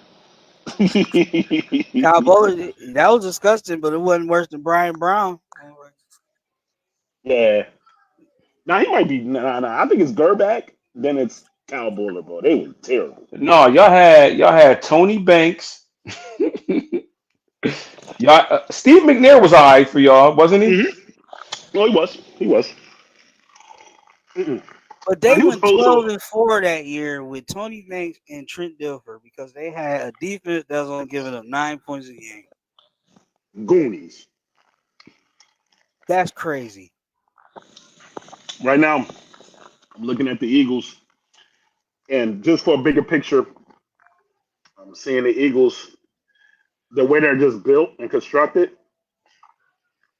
A: Kyle Bowler, that was disgusting, but it wasn't worse than Brian Brown.
C: Yeah. Now he might be. Nah. I think it's Gerback. Then it's Kyle Bowler, bro. They were terrible.
B: No, y'all had Tony Banks. Y'all, Steve McNair was all right for y'all, wasn't he?
C: Mm-hmm. No, he was. He was. Mm-mm.
A: But
C: Now
A: they
C: he was
A: went
C: also
A: 12-4 that year with Tony Banks and Trent Dilfer because they had a defense that was only giving up 9 points a game.
C: Goonies.
A: That's crazy.
C: Right now, I'm looking at the Eagles, and just for a bigger picture, I'm seeing the Eagles the way they're just built and constructed.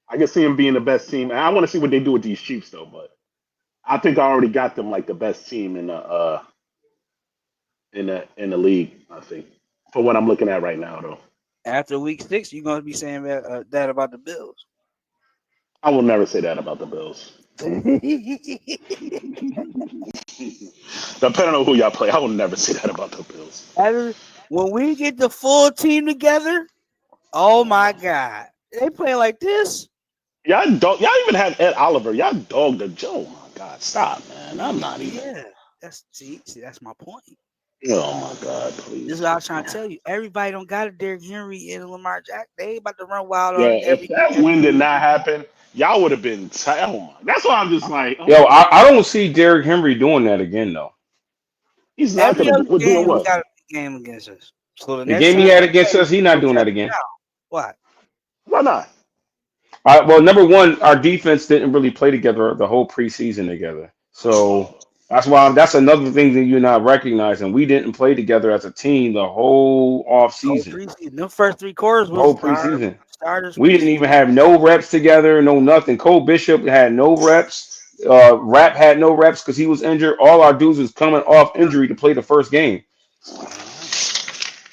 C: I can see them being the best team. And I want to see what they do with these Chiefs though, but I think I already got them like the best team in the league. I think for what I'm looking at right now, though,
A: After week 6, you're going to be saying that about the Bills.
C: I will never say that about the Bills. Depending on who y'all play, I will never say that about the Bills.
A: When we get the full team together, oh my God. They play like this?
C: Y'all even have Ed Oliver. Y'all dog the Joe. Oh my God, stop, man. I'm not even.
A: Yeah. See, that's my point.
C: Oh my God,
A: This
C: please.
A: is what I was trying to tell you. Everybody don't got a Derrick Henry and a Lamar Jackson. They about to run wild
C: Yeah,
A: on
C: if that
A: every
C: win did
A: week.
C: not happen, y'all would have been. Oh my. That's why I'm just like, oh
B: Yo,
C: my God.
B: I don't see Derrick Henry doing that again though.
C: He's not
A: Every
C: gonna do.
A: other
C: We're doing
A: game we
C: what?
A: got a big game against us. So the
B: The
A: next
B: game he
A: time
B: had
A: we
B: against
A: play,
B: us, he not
A: we'll
B: doing
A: shut
B: that
A: them
B: again.
A: down. What?
C: Why not?
B: All right, well, number one, our defense didn't really play together the whole preseason together. So that's another thing that you're not recognizing. We didn't play together as a team the whole off
A: The whole
B: season,
A: preseason. Them first 3 quarters
B: the whole
A: was our
B: preseason.
A: starters
B: We didn't
A: preseason.
B: even have no reps together, no nothing. Cole Bishop had no reps. Rap had no reps because he was injured. All our dudes was coming off injury to play the first game.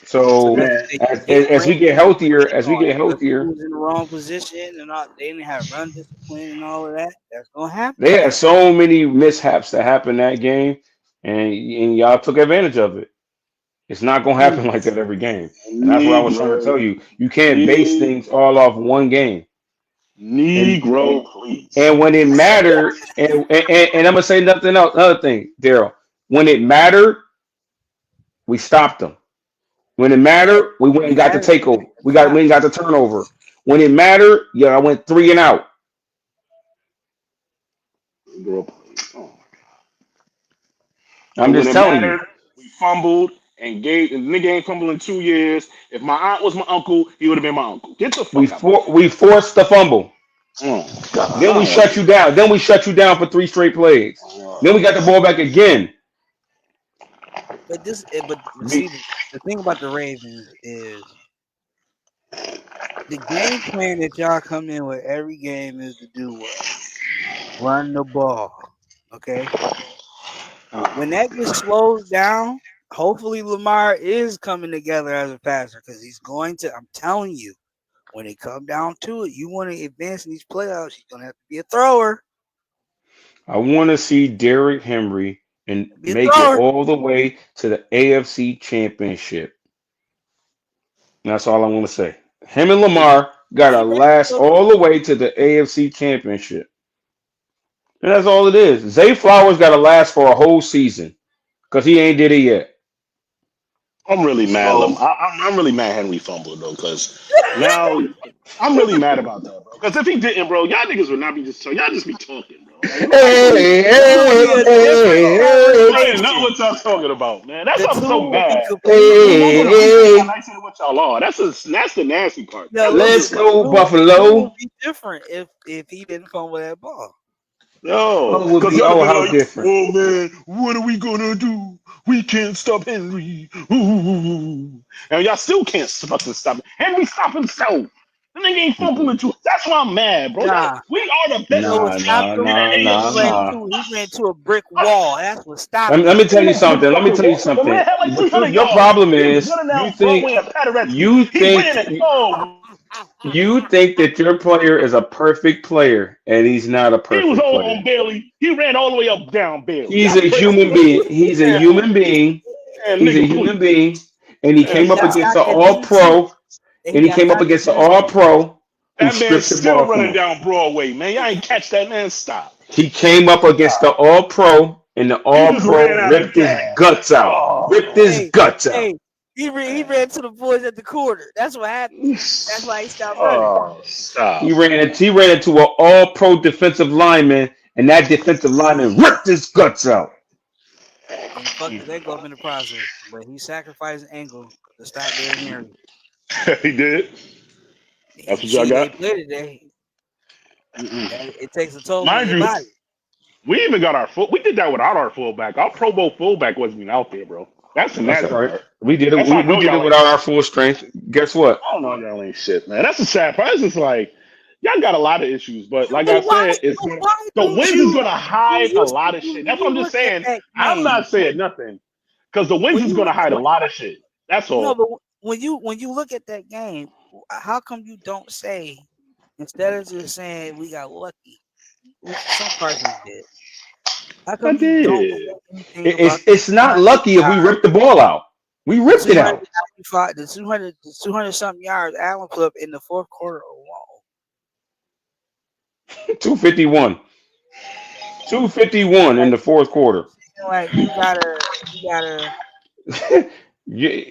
B: So
A: Because
C: Man,
A: they
B: as,
A: kept
B: as
A: getting
B: as
A: ran
B: we get
A: and
B: healthier,
A: shit
B: as we
A: on
B: get
A: it. Because
B: healthier,
A: who was in the wrong position and all, they didn't have run discipline and all of that. That's gonna happen.
B: they had so many mishaps that happened that game, and y'all took advantage of it. It's not gonna happen like that every game, and that's what I was trying to
C: Negro,
B: tell you. You can't base
C: ne-
B: things all off one game, and
C: Negro, please.
B: and when it mattered, and I'm gonna say nothing else. Another thing, Daryl, when it mattered, we stopped them. When it
A: Yeah,
B: mattered, we went
A: we
B: and got the
A: had it.
B: takeover. We went and got the turnover. When it mattered, yeah, I went 3 and out.
C: Negro, please. Oh.
B: I'm
C: And when
B: just
C: it
B: telling you.
C: mattered, we fumbled and gave. And the nigga ain't fumbled in 2 years. If my aunt was my uncle, he would have been my uncle. Get the fuck out my face.
B: We forced the fumble.
C: Oh God,
B: Then
C: I
B: we
C: don't want
B: shut
C: to.
B: you down. Then we shut you down for 3 straight plays. Then we got the ball back again.
A: But
B: We,
A: see, the thing about the Ravens is the game plan that y'all come in with every game is to do what? Run the ball. Okay. When that gets slowed down, hopefully Lamar is coming together as a passer because he's going to. I'm telling you, when it come down to it, you want to advance in these playoffs, he's gonna have to be a thrower.
B: I want to see Derrick Henry and
A: Be a
B: make it
A: thrower.
B: all the way to the AFC Championship. That's all I want to say. Him and Lamar got to
A: He ready
B: last
A: to
B: all the way to the AFC Championship. And that's all it is. Zay Flowers got to last for a whole season because he ain't did it yet.
C: I'm really mad.
B: So
C: I'm really mad Henry fumbled though, because now I'm really mad about that, bro. Because if he didn't, bro, y'all niggas would not be just y'all just be talking, bro. Like nobody believe
B: hey,
C: it.
A: It would
B: hey,
A: be a different
B: hey,
C: Nobody
B: hey,
C: know
A: conversation.
C: what y'all talking about, man. That's
A: The
C: why I'm so
A: two would be
C: mad.
A: completely
C: We making
A: different.
C: y'all
B: hey.
C: nicer than what y'all are. That's the nasty part.
A: Yo,
C: That's what I'm
A: listen,
B: Let's
C: talking about.
B: go,
A: the two would
B: Buffalo.
A: be different if he didn't fumble that ball.
C: Yo,
B: Oh, would
C: because
B: be
C: y'all
B: oh
C: be
B: how
C: like,
B: different.
C: oh man, what are we gonna do? We can't stop Henry. Ooh. And y'all still can't fucking stop him. Henry stop himself. The nigga ain't
B: Mm-mm.
C: fumbling too. That's why I'm mad, bro. Y'all,
A: Nah,
C: we are the
A: you
C: best
A: know what
B: Nah,
C: team
A: stopped
B: nah,
A: him?
C: in
B: nah,
C: the
B: nah, nah.
A: He ran into a brick wall. That's what
B: Let
A: stopped
B: me, let
A: him.
B: me tell you
C: AFC. Brick
B: something. Let me
C: fucking
B: tell you
C: wall. The man
B: something.
C: had like
B: But
C: 300
B: your
C: yards.
B: problem
C: He was
B: is
C: running down Broadway at Paderewski. He ran it. Oh,
B: you think that your player is a perfect player, and he's not a
C: he was
B: perfect
C: all
B: player.
C: on Bailey. He ran all the way up down Bailey.
B: He's
C: Y'all
B: a human
C: crazy.
B: being. He's a
C: Man,
B: human being.
C: man,
B: He's a
C: nigga,
B: human
C: please.
B: being, and he
C: Man,
B: came
A: He
B: up
A: got
C: stop.
B: against an
A: stopped at
B: All
A: DT,
B: Pro,
A: and he
B: and he
A: got
B: came up
A: stopped at
B: against an All
A: DT.
B: Pro who
C: That man
B: stripped the
C: still
B: ball from
C: running
B: him.
C: down Broadway, man. Y'all ain't catch that man. Stop.
B: He came up against the All Pro, and the
C: He
B: All
C: just ran
B: Pro
C: out of
B: ripped his
C: gas.
B: guts out. Ripped
C: Oh,
B: his
A: Hey,
B: guts out.
A: hey, he ran to the boys at the quarter. That's what happened. That's why he stopped running.
C: oh,
B: He
C: stop.
B: ran into an All Pro defensive lineman, and that defensive lineman ripped his guts out.
A: And fucked his ankle up in the process. But he sacrificed his ankle to stop Derrick Henry.
C: He did. That's
A: You
C: what y'all
A: see, they
C: got.
A: play today.
C: Mm-mm.
A: It takes a toll on
C: Mind
A: your
C: you,
A: body.
C: we even got our full. We did that without our fullback. Our Pro Bowl fullback wasn't even out there, bro. That's the
B: That's all
C: nasty
B: right.
C: part.
B: We did it.
C: That's how I
B: We
C: know
B: did it
C: y'all ain't
B: without our
C: shit.
B: full strength. Guess what?
C: I don't know y'all ain't shit, man. That's the sad part. It's just like y'all got a lot of issues, but like I
A: But why?
C: said, it's
A: But
C: gonna
A: why
C: the
A: don't
C: wins is
A: you?
C: gonna hide a lot of shit.
A: When
C: That's what
A: you
C: I'm just
A: look at
C: saying.
A: that
C: I'm
A: game,
C: not saying nothing because the wins
A: when
C: is
A: you
C: gonna
A: look
C: hide a
A: at
C: lot of shit. That's
A: no,
C: all.
A: but when you look at that game, how come you don't say instead of just saying we got lucky, which some Parsons did? How
C: I
A: come you don't
C: did.
A: say anything about
B: It's not
A: 200
B: lucky if we ripped the ball out. We
A: the
B: ripped it out.
A: 295, the 200 something yards Allen put up in the fourth quarter alone?
B: 251. 251 in
A: Like,
B: the fourth quarter.
A: like you gotta.
B: you,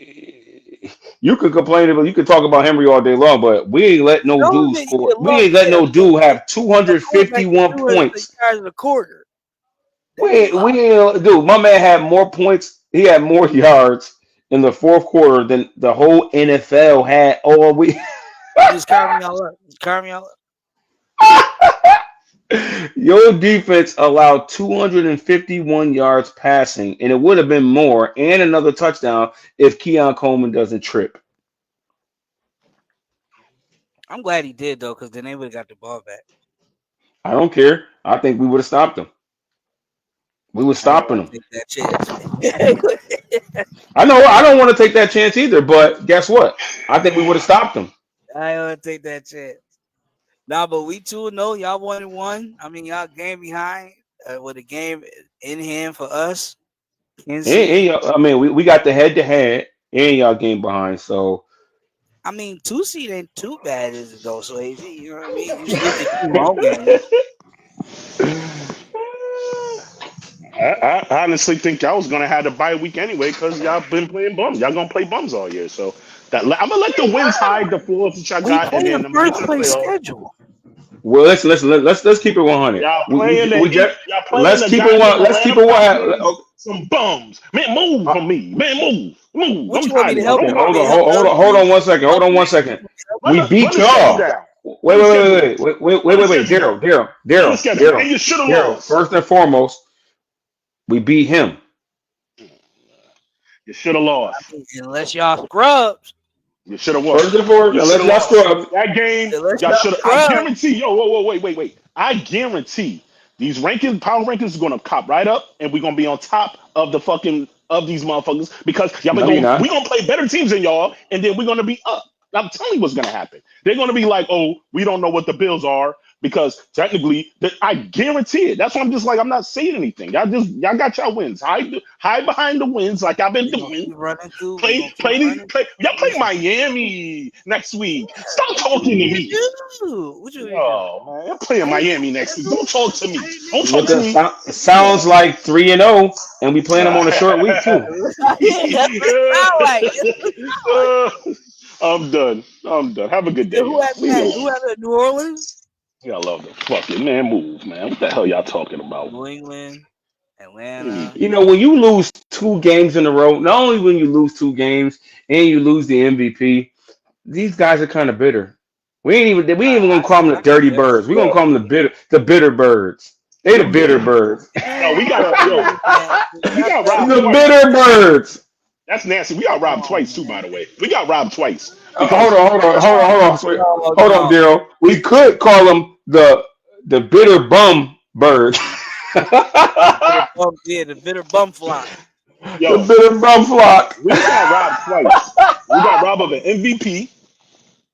B: you could complain about you could talk about Henry all day long, but we ain't let no
A: Those
B: dude
A: that you
B: score.
A: get
B: We
A: luck,
B: ain't let
A: yeah,
B: no
A: but
B: dude have
A: a quarterback get
B: 251
A: 200
B: points.
A: yards in a quarter. That's luck.
B: We ain't dude. My man had more points. He had more yards in the fourth quarter than the whole NFL had all week.
A: You just carve me all up. Just carve me all up.
B: Your defense allowed 251 yards passing, and it would have been more and another touchdown if Keon Coleman doesn't trip.
A: I'm glad he did though, because then they would have got the ball back.
B: I don't care. I think we would have stopped him. We were
A: I didn't
B: stopping
A: want
B: him.
A: to take that chance.
B: I know I don't want to take that chance either, but guess what? I think we would have stopped him.
A: I didn't want to take that chance. Nah, but we 2-0. Y'all 1-1. I mean, y'all game behind with a game in hand for us. Kansas City.
B: I mean, we got the head to head and y'all game behind. So
A: I mean, 2 seed ain't too bad, is it though? So AZ, you know what I mean? You still get 2 home games.
C: I honestly think y'all was gonna have the bye week anyway because y'all been playing bums. Y'all gonna play bums all year, so I'm gonna let the wins hide the flaws that y'all
A: We
C: got, and
A: play a
C: then I'm gonna get
A: first
C: to the
A: place
C: playoffs.
A: schedule.
B: well, let's keep it 100.
C: Y'all playing the
B: We
C: Heat.
B: just
C: Y'all playing
B: let's
C: the
B: keep it
C: goddamn
B: one. Let's keep
C: Atlanta
B: it one.
C: Falcons. some bums. Man, move from me. Man, move.
A: What
C: I'm
A: you want me
C: tired
A: to
C: of
A: help
C: y'all.
B: Okay,
A: you? Want
B: hold
A: me to
B: on,
A: help the other
B: hold on
A: team?
B: one second. Hold on one second. We
C: Run
B: beat
C: the schedule
B: y'all.
C: down.
B: Wait,
C: Run the schedule. Run the
B: wait.
C: schedule down. Run the schedule. And you should have
B: Daryl.
C: lost.
B: First and foremost, we beat him.
C: You should have lost.
A: Unless y'all scrubs.
C: You should have won.
B: First and foremost,
C: You should
B: unless
C: have
B: y'all
C: lost.
B: scrub.
C: That game,
A: Unless
C: y'all
A: y'all
C: should have. I
A: scrubs.
C: guarantee, whoa, wait. I guarantee these power rankings is gonna cop right up, and we're gonna be on top of the fucking of these motherfuckers because
B: No, you're
C: we
B: not.
C: gonna play better teams than y'all, and then we're gonna be up. I'm telling you what's gonna happen. They're gonna be like, oh, we don't know what the Bills are because technically, I guarantee it. That's why I'm just like I'm not saying anything. Y'all got y'all wins. Hide behind the wins like I've been
A: We gonna
C: doing.
A: keep running through. We gonna keep running.
C: Y'all play
A: Listen,
C: Miami next week. Stop
A: what you
C: talking
A: want
C: to
A: me to
C: me.
A: do? What you want me to do?
C: Oh man, I'm playing Miami next week. Don't talk to me.
A: I ain't
C: Don't
A: making
C: talk
B: Look
C: to
B: at
C: me.
B: it sounds like 3-0, and we playing them on a short week too.
A: yeah, that's what it sound like. That's what it sound like.
C: I'm done. Have a good day,
A: Who
C: y'all.
A: had
C: Leave me
A: that? Who
C: alone.
A: had that? New Orleans,
C: Y'all love the fucking man. Move, man. What the hell y'all talking about?
A: New England,
C: Mm.
A: Atlanta.
B: You know, when you lose 2 games in a row, not only when you lose 2 games and you lose the MVP, these guys are kind of bitter. We ain't even gonna call them the
A: I can
B: dirty
A: tell.
B: birds. We're gonna
C: Yo,
B: call them the bitter birds. They the
C: yo,
B: bitter birds.
C: yo, we
A: Man,
C: gotta,
A: come
C: yo,
A: on, man.
C: we
A: Stop
C: got
A: that.
C: robbed
B: The
C: twice.
B: bitter birds.
C: That's nasty. We got
A: Come
C: robbed
A: on,
C: twice too, by
A: man.
C: the way. We got robbed twice
B: Hold
C: because
B: on, hold on,
C: first
B: hold on, hold on, hold on,
A: No.
B: Daryl. We could call them the bitter bum birds.
A: The bitter bum flock.
B: The
C: yo,
B: bitter bum flock.
C: we got robbed twice. We got robbed of an MVP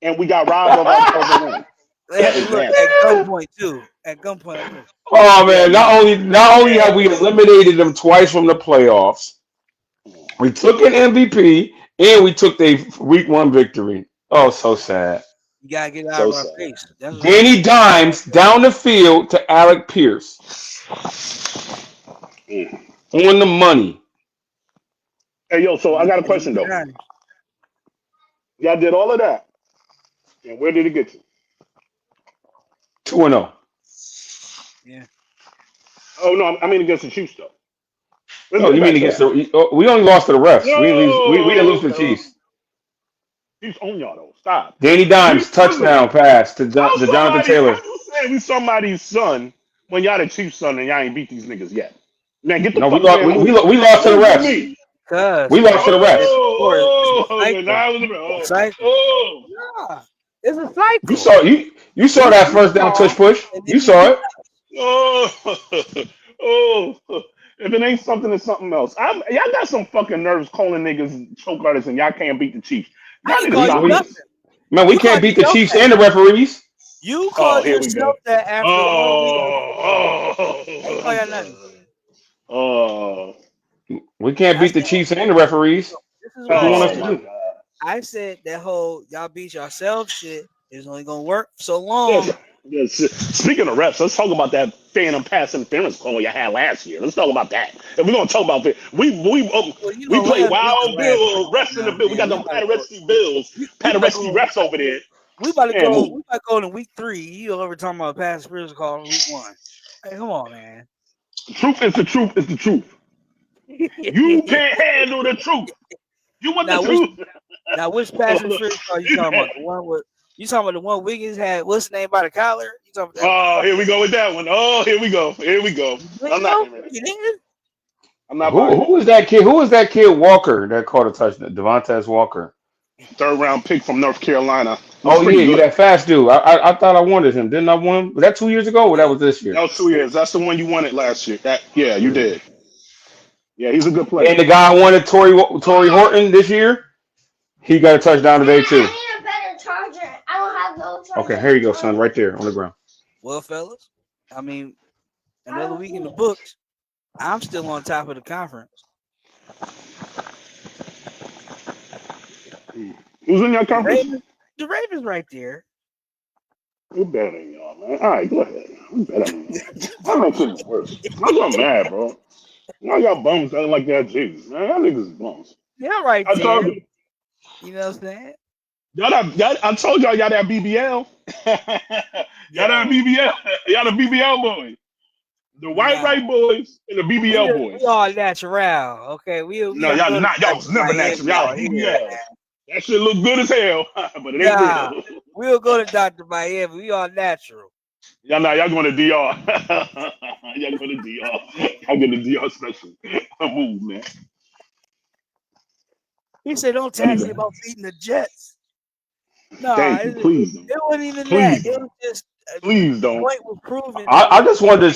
C: and we got robbed of a win. That
A: And
C: is
A: look, at
C: nasty.
A: gunpoint too. At gunpoint too.
B: Oh
C: Yeah,
B: man, not only have we eliminated them twice from the playoffs, we took an MVP and we took the week 1 victory. Oh, so sad.
A: You gotta get it out
C: so
A: of our
C: sad.
A: face. That's what
B: Danny Dimes down the field to Alec Pierce
C: Mm.
B: on the money.
C: Hey, yo, so I got a question though. Y'all did all of that, and where did it get you?
B: 2-0.
A: Yeah.
C: Oh no, I mean against the Chiefs though. Let's
B: Oh,
C: go
B: you mean
C: back to
B: against
C: that.
B: the? We only lost to the refs. We didn't lose to the
C: No,
B: Chiefs.
C: Chiefs own y'all though. Stop.
B: Danny
C: We
B: Dimes touchdown pass to Jonathan
C: how
B: Taylor.
C: you say we somebody's son when y'all the Chiefs son and y'all ain't beat these niggas yet? Man, get the
B: No, we
C: fuck
B: lost.
C: man move.
B: We lost to the
C: Move for
B: refs.
C: me.
B: We
A: Cause
B: lost to
A: man,
B: the refs.
A: it's a
C: Oh,
A: cycle.
C: now
A: It's a cycle.
C: oh.
A: Nah, it's a
B: You
A: cycle.
B: saw you saw
A: We
B: that first down
A: fall
B: touch push.
A: and then
B: You
A: you
B: saw
A: get
B: it.
C: Oh, oh, if it ain't something, it's something else. Y'all got some fucking nerves calling niggas choke artists and y'all can't beat the Chiefs.
A: I
C: Y'all
A: ain't
C: need to
A: call
B: We
A: you
C: stop
B: we
A: nothing.
C: this.
B: man, we
A: You
B: can't
A: called
B: beat the
A: yourself
B: Chiefs
A: that.
B: and the referees.
A: You
C: Oh,
A: called
C: here we go.
A: yourself that after 1 week of football.
C: Oh,
A: I ain't call
C: I'm
A: you nothing.
C: done. Oh,
B: We can't
A: I
B: beat the
A: said
B: Chiefs and the referees.
A: this is
B: What
A: what
B: you
A: I
B: want us
C: oh
B: to
A: said.
C: my
B: do?
C: God.
A: I said that whole y'all beat yourself shit is only gonna work so
C: Yes,
A: long.
C: yes. Speaking of refs, let's talk about that phantom pass interference call you had last year. Let's talk about that. If we're gonna talk about it,
A: Well, you
C: we
A: know,
C: play
A: last week was
C: wild
A: last week.
C: bill refs
A: You
C: in
A: know
C: the
A: what I'm
C: bill. We
A: saying?
C: got them
A: We about to
C: Paderewski
A: go.
C: refs over there. Man, move.
A: We about to go in week 3. You over talking about pass interference call in week 1? Hey, come on, man.
C: Truth is the truth is the truth. You can't handle the truth. You want the
A: now which
C: truth?
A: which pass interference call you talking about? The one with you talking about the one Wiggins had? What's the name by the collar? You talking about that?
C: Oh, here we go with that one. Oh, here we go. Here we go.
A: You
C: I'm
A: didn't
C: not
A: know?
C: hearing it.
A: You didn't?
C: I'm not
B: Who
C: buying
B: who
C: it.
B: was that kid? Who was that kid Walker that caught a touchdown? Devontae Walker.
C: Third round pick from North Carolina. He's
B: Oh
C: pretty
B: yeah,
C: good.
B: that fast dude. I thought I wanted him. Didn't I want him? Was that 2 years ago or that was this
C: That
B: year?
C: was 2 years. That's the one you wanted last year. Yeah, you
B: Yeah.
C: did. Yeah, he's a good
B: And
C: player.
B: the guy I wanted Tory Horton this year. He got a touchdown today too.
D: I need a better charger. I don't have no
B: Okay,
D: charger.
B: here you go, son. Right there on the ground.
A: Well, fellas, I mean,
D: I
A: another
D: don't
A: week in the
D: see it.
A: books. I'm still on top of the conference.
C: Who's in your
A: The
C: conference?
A: Ravens, the Ravens, right there.
C: We're better than y'all, man. All right, go ahead. We're better than y'all. That makes it worse. I'm so mad, bro. Y'all got bums acting like that, Jesus, man. Y'all niggas is bums.
A: They're right
C: I told
A: there.
C: you.
A: You know what I'm saying?
C: I told y'all that BBL. Y'all that
A: Yo,
C: BBL. Y'all the BBL boy. The white boys and the BBL boys.
A: We all natural, okay?
C: No, y'all not. Y'all was never natural. Y'all BBL. That shit look good as hell, but it ain't real.
A: We'll go to Dr. Miami. We all natural.
C: Y'all going to DR. Y'all going to DR. Y'all get the DR special. Move, man.
A: He said, "Don't tax me about beating the Jets." No,
C: please don't.
A: It wasn't even
C: Please
A: that. It was just
C: please don't.
A: The point was proven.
B: I just wanted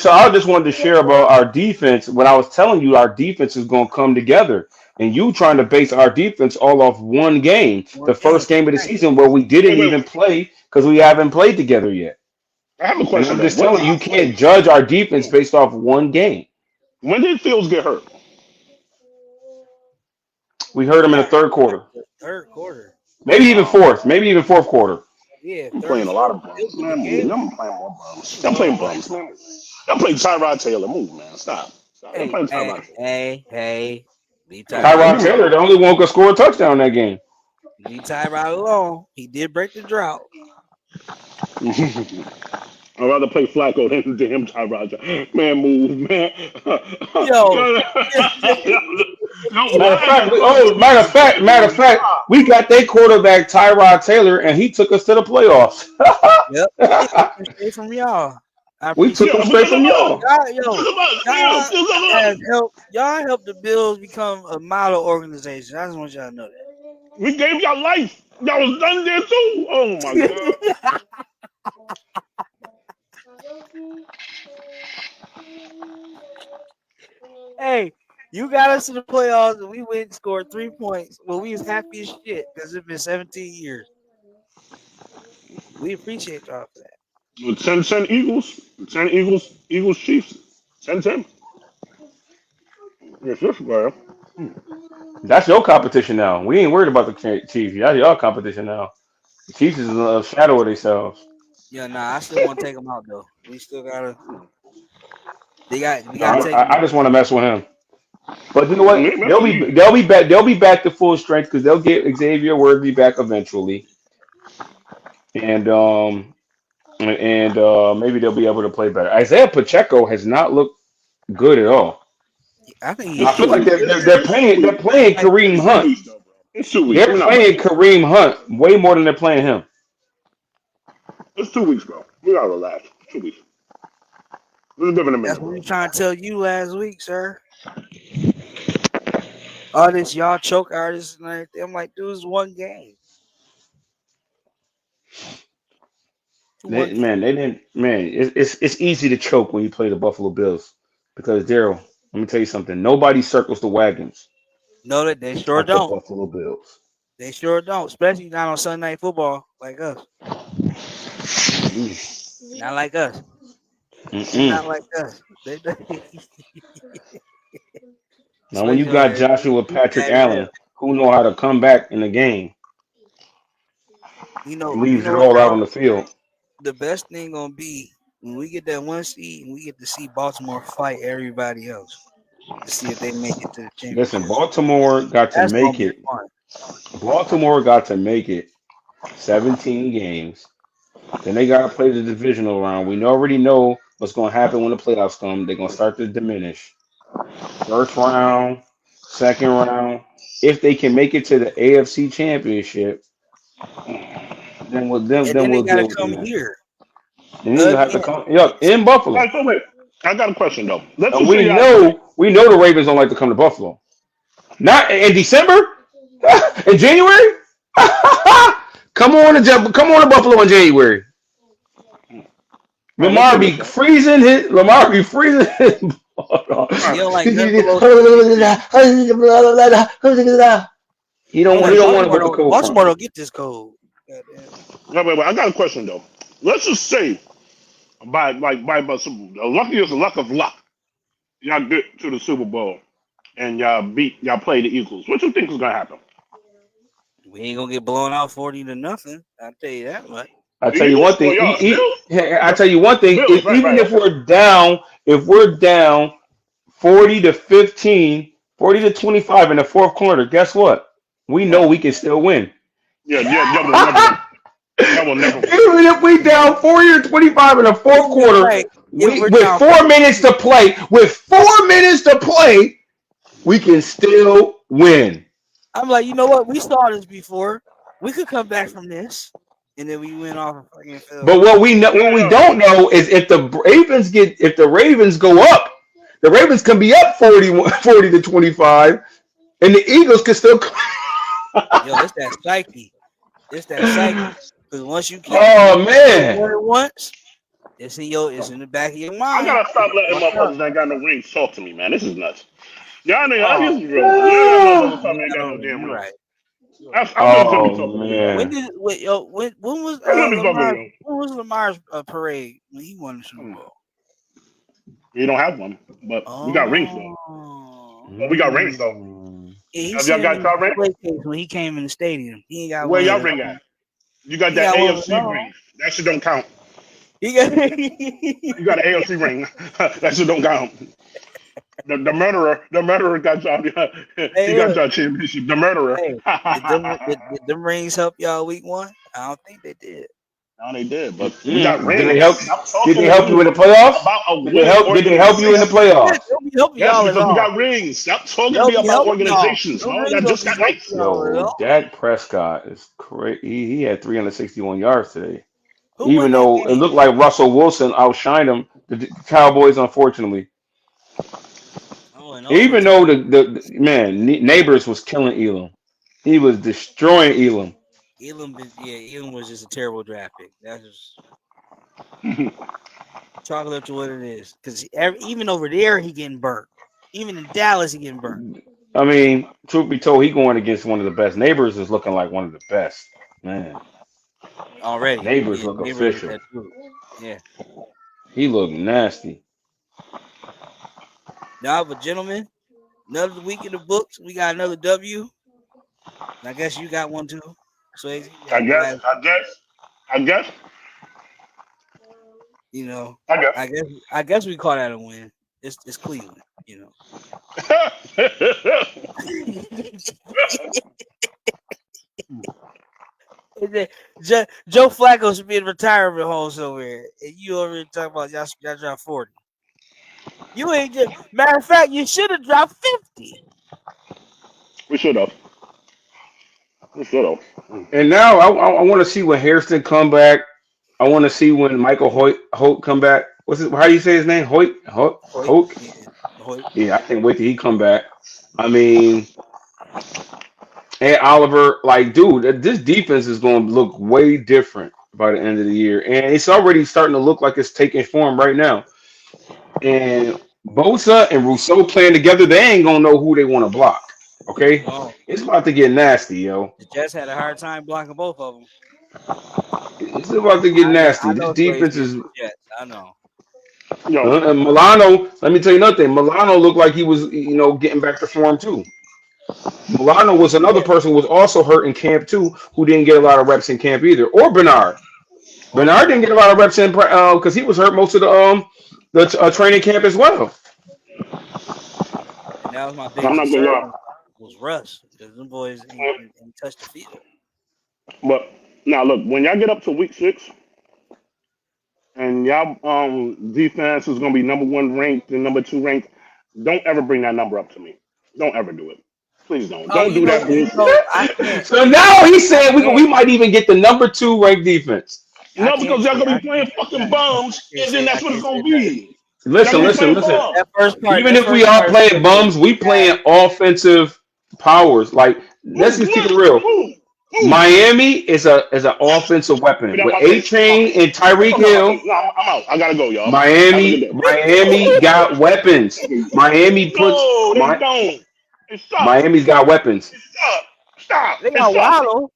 B: to share about our defense. When I was telling you our defense is going to come together, and you trying to base our defense all off one game, the first game of the season where we didn't even play because we haven't played together yet.
C: I have a question.
B: And I'm just telling you can't judge our defense based off one game.
C: When did Fields get hurt?
B: We hurt him in the third quarter.
A: Third quarter.
B: Maybe even fourth quarter.
A: Yeah,
C: I'm playing a lot of bums. Man, I'm playing more bums. I'm playing bums, man. I'm playing Tyrod Taylor. Move, man. Stop. I'm playing Tyrod Taylor.
A: Hey.
B: Tyrod Taylor, the only one who could score a touchdown that game.
A: Leave Tyrod alone. He did break the drought.
C: I'd rather play Flacco than him, Tyrod. Man, move, man.
B: Matter of fact, we got their quarterback Tyrod Taylor, and he took us to the playoffs.
A: Yep, straight from y'all.
B: We took him straight from y'all.
A: Y'all helped the Bills become a model organization. I just want y'all to know that.
C: We gave y'all life. Y'all was done there too. Oh my god.
A: Hey, you got us to the playoffs and we went and scored 3 points. Well, we was happy as shit because it's been 17 years. We appreciate y'all for that.
C: 10 Eagles. 10 Eagles Chiefs. 10. Yes, bro.
B: That's your competition now. We ain't worried about the Chiefs. That's your competition now. The Chiefs is a shadow of themselves.
A: Yeah, I still want to take them out though. We still gotta. We gotta take.
B: I just want to mess with him. But you know what? They'll be back to full strength because they'll get Xavier Worthy back eventually, and maybe they'll be able to play better. Isaiah Pacheco has not looked good at all.
A: I think
B: I feel like they're playing Kareem Hunt. They're playing Kareem Hunt way more than they're playing him.
C: It's 2 weeks, bro. We gotta relax. 2 weeks.
A: That's what we trying to tell you last week, sir. All this y'all choke artists and everything. I'm like, dude, it's one game.
B: It's easy to choke when you play the Buffalo Bills because Daryl, let me tell you something. Nobody circles the wagons.
A: No, that they sure don't.
B: The Buffalo Bills.
A: They sure don't, especially not on Sunday Night Football like us. Not like us. Not like us.
B: Now, when you got Joshua Patrick Allen, who know how to come back in the game, leaves it all out on the field.
A: The best thing gonna be when we get that 1 seed and we get to see Baltimore fight everybody else to see if they make it to the championship.
B: Listen, Baltimore got to make it. Baltimore got to make it 17 games. Then they got to play the divisional round. We already know what's going to happen when the playoffs come. They're going to start to diminish. First round, second round. If they can make it to the AFC Championship, then we'll deal with
A: it. Come here.
B: And you have to come in Buffalo.
C: Right, so wait, I got a question though.
B: We know the Ravens don't like to come to Buffalo. Not in December, in January. Come on to Buffalo in January. Lamar be freezing his. You don't like He don't want to put the cold.
A: Baltimore don't get this cold.
C: Wait. I got a question though. Let's just say, by some luckiest luck of luck, y'all get to the Super Bowl and y'all play the Eagles. What you think is gonna happen?
A: We ain't gonna get blown out 40-0. I'll tell you that much.
B: I'll tell you one thing. If we're down 40-15, 40-25 in the fourth quarter, guess what? We know we can still win.
C: Yeah, that will never.
B: Even if we down 40-25 in the fourth quarter,
A: we're
B: with
A: down
B: 4 minutes to play, we can still win.
A: I'm like, you know what? We saw this before. We could come back from this, and then we went off a fucking field.
B: But what we don't know is if the Ravens go up, the Ravens can be up 40 to 25, and the Eagles can still.
A: Yo, it's that psyche. It's that psyche. Because once you keep once, it's in the back of your
C: I
A: mind.
C: gotta stop letting motherfuckers that got no rings talk to me, man. This is nuts. Y'all niggas,
A: Oh,
C: this is real. Y'all motherfuckers tell me I got no damn
A: you're
C: rings.
A: right.
C: I'm letting Jimmy talk to me.
B: Man.
A: When was Lamar's parade when he won the Super Bowl?
C: We don't have one, but we got rings though. Well, we got rings though.
A: Yeah,
C: Have y'all got y'all rings?
A: When he came in the stadium, he ain't got
C: Where
A: one
C: y'all
A: of
C: ring
A: them.
C: at? You got that AFC ring. That shit don't count.
A: He got
C: You got an AFC ring. That shit don't count. The murderer got y'all. He got y'all championship. The murderer.
A: Hey, did them rings help y'all week 1? I don't think they did.
C: No, they did, but we got rings.
B: Did they help?
C: Stop
B: Did
C: talking
B: they
C: to
B: help
C: me
B: you in the playoffs?
C: about a
B: Did
C: winning
B: they help you in the playoffs?
A: They'll be helping
C: Yes,
A: y'all at
C: because we
A: all.
C: got rings. Stop talking to
A: They'll
C: me
A: be
C: about
A: helping y'all.
C: organizations.
A: Them
C: Oh,
A: rings
C: y'all
A: will
C: just
A: be
C: got
A: helping
C: nice.
A: y'all at
B: Yo,
A: all.
B: Dak Prescott is crazy. He had 361 yards today.
A: Who
B: Even
A: won that
B: though it
A: game?
B: looked like Russell Wilson outshined him, the Cowboys, unfortunately.
A: Oh, in
B: Even though
A: overtime.
B: the Neighbors was killing Elam. He was destroying Elam.
A: Elam was just a terrible draft pick. That's just chalk it up to what it is. Because even over there, he getting burnt. Even in Dallas, he getting burnt.
B: I mean, truth be told, he going against one of the best. Neighbors is looking like one of the best. Man,
A: Already.
B: Neighbors
A: Yeah,
B: look
A: Neighbors with
B: official.
A: that too. Yeah.
B: He look nasty.
A: Now, but gentlemen, another week in the books. We got another W. I guess you got one too. Swayze.
C: I guess.
A: You know,
C: I guess.
A: I guess we call that a win. It's Cleveland, you know. Joe Flacco should be in retirement home somewhere, and you over here talking about y'all dropped 40. You ain't just matter of fact, you should have dropped 50.
C: We should have.
B: And now I want to see when Hairston come back. I want to see when Michael Holt come back. What's it? How do you say his name? Holt. Yeah, I can't wait till he come back. I mean, and Oliver, like, dude, this defense is going to look way different by the end of the year, and it's already starting to look like it's taking form right now. And Bosa and Rousseau playing together, they ain't gonna know who they want to block. Okay,
A: Oh,
B: it's about to get nasty, yo.
A: the Jets had a hard time blocking both of them.
B: It's about to get nasty.
A: I
B: This
A: know
B: defense
A: Swayze
B: is.
A: the Jets. I know.
C: Yo,
B: And Milano, let me tell you nothing. Milano looked like he was, getting back to form too. Milano was another
A: Yeah.
B: person who was also hurt in camp too, who didn't get a lot of reps in camp either. Or Bernard. Bernard didn't get a lot of reps in because he was hurt most of the training camp as well.
A: And that was my big
C: I'm not gonna lie.
A: concern was Russ because them boys ain't touched the field.
C: But now look, when y'all get up to week 6 and y'all defense is gonna be number 1 ranked and number 2 ranked, don't ever bring that number up to me. Don't ever do it. Please don't.
A: Oh,
C: Don't do that bullshit.
A: I can't.
B: So now he's saying we might even get the number 2 ranked defense.
C: No, because y'all gonna be playing fucking bums, and then that's what it's gonna be.
B: Listen.
A: That first part.
B: Even if we are playing bums, we playing offensive powers. Like, let's just keep it real.
C: Who?
B: Miami is an offensive weapon with A-Chain and Tyreek Hill.
C: No, I'm out. I gotta go, y'all.
B: Miami got weapons. Miami puts.
C: No, they don't. It sucks.
B: Miami's got weapons.
C: Stop.
A: They got Waddle.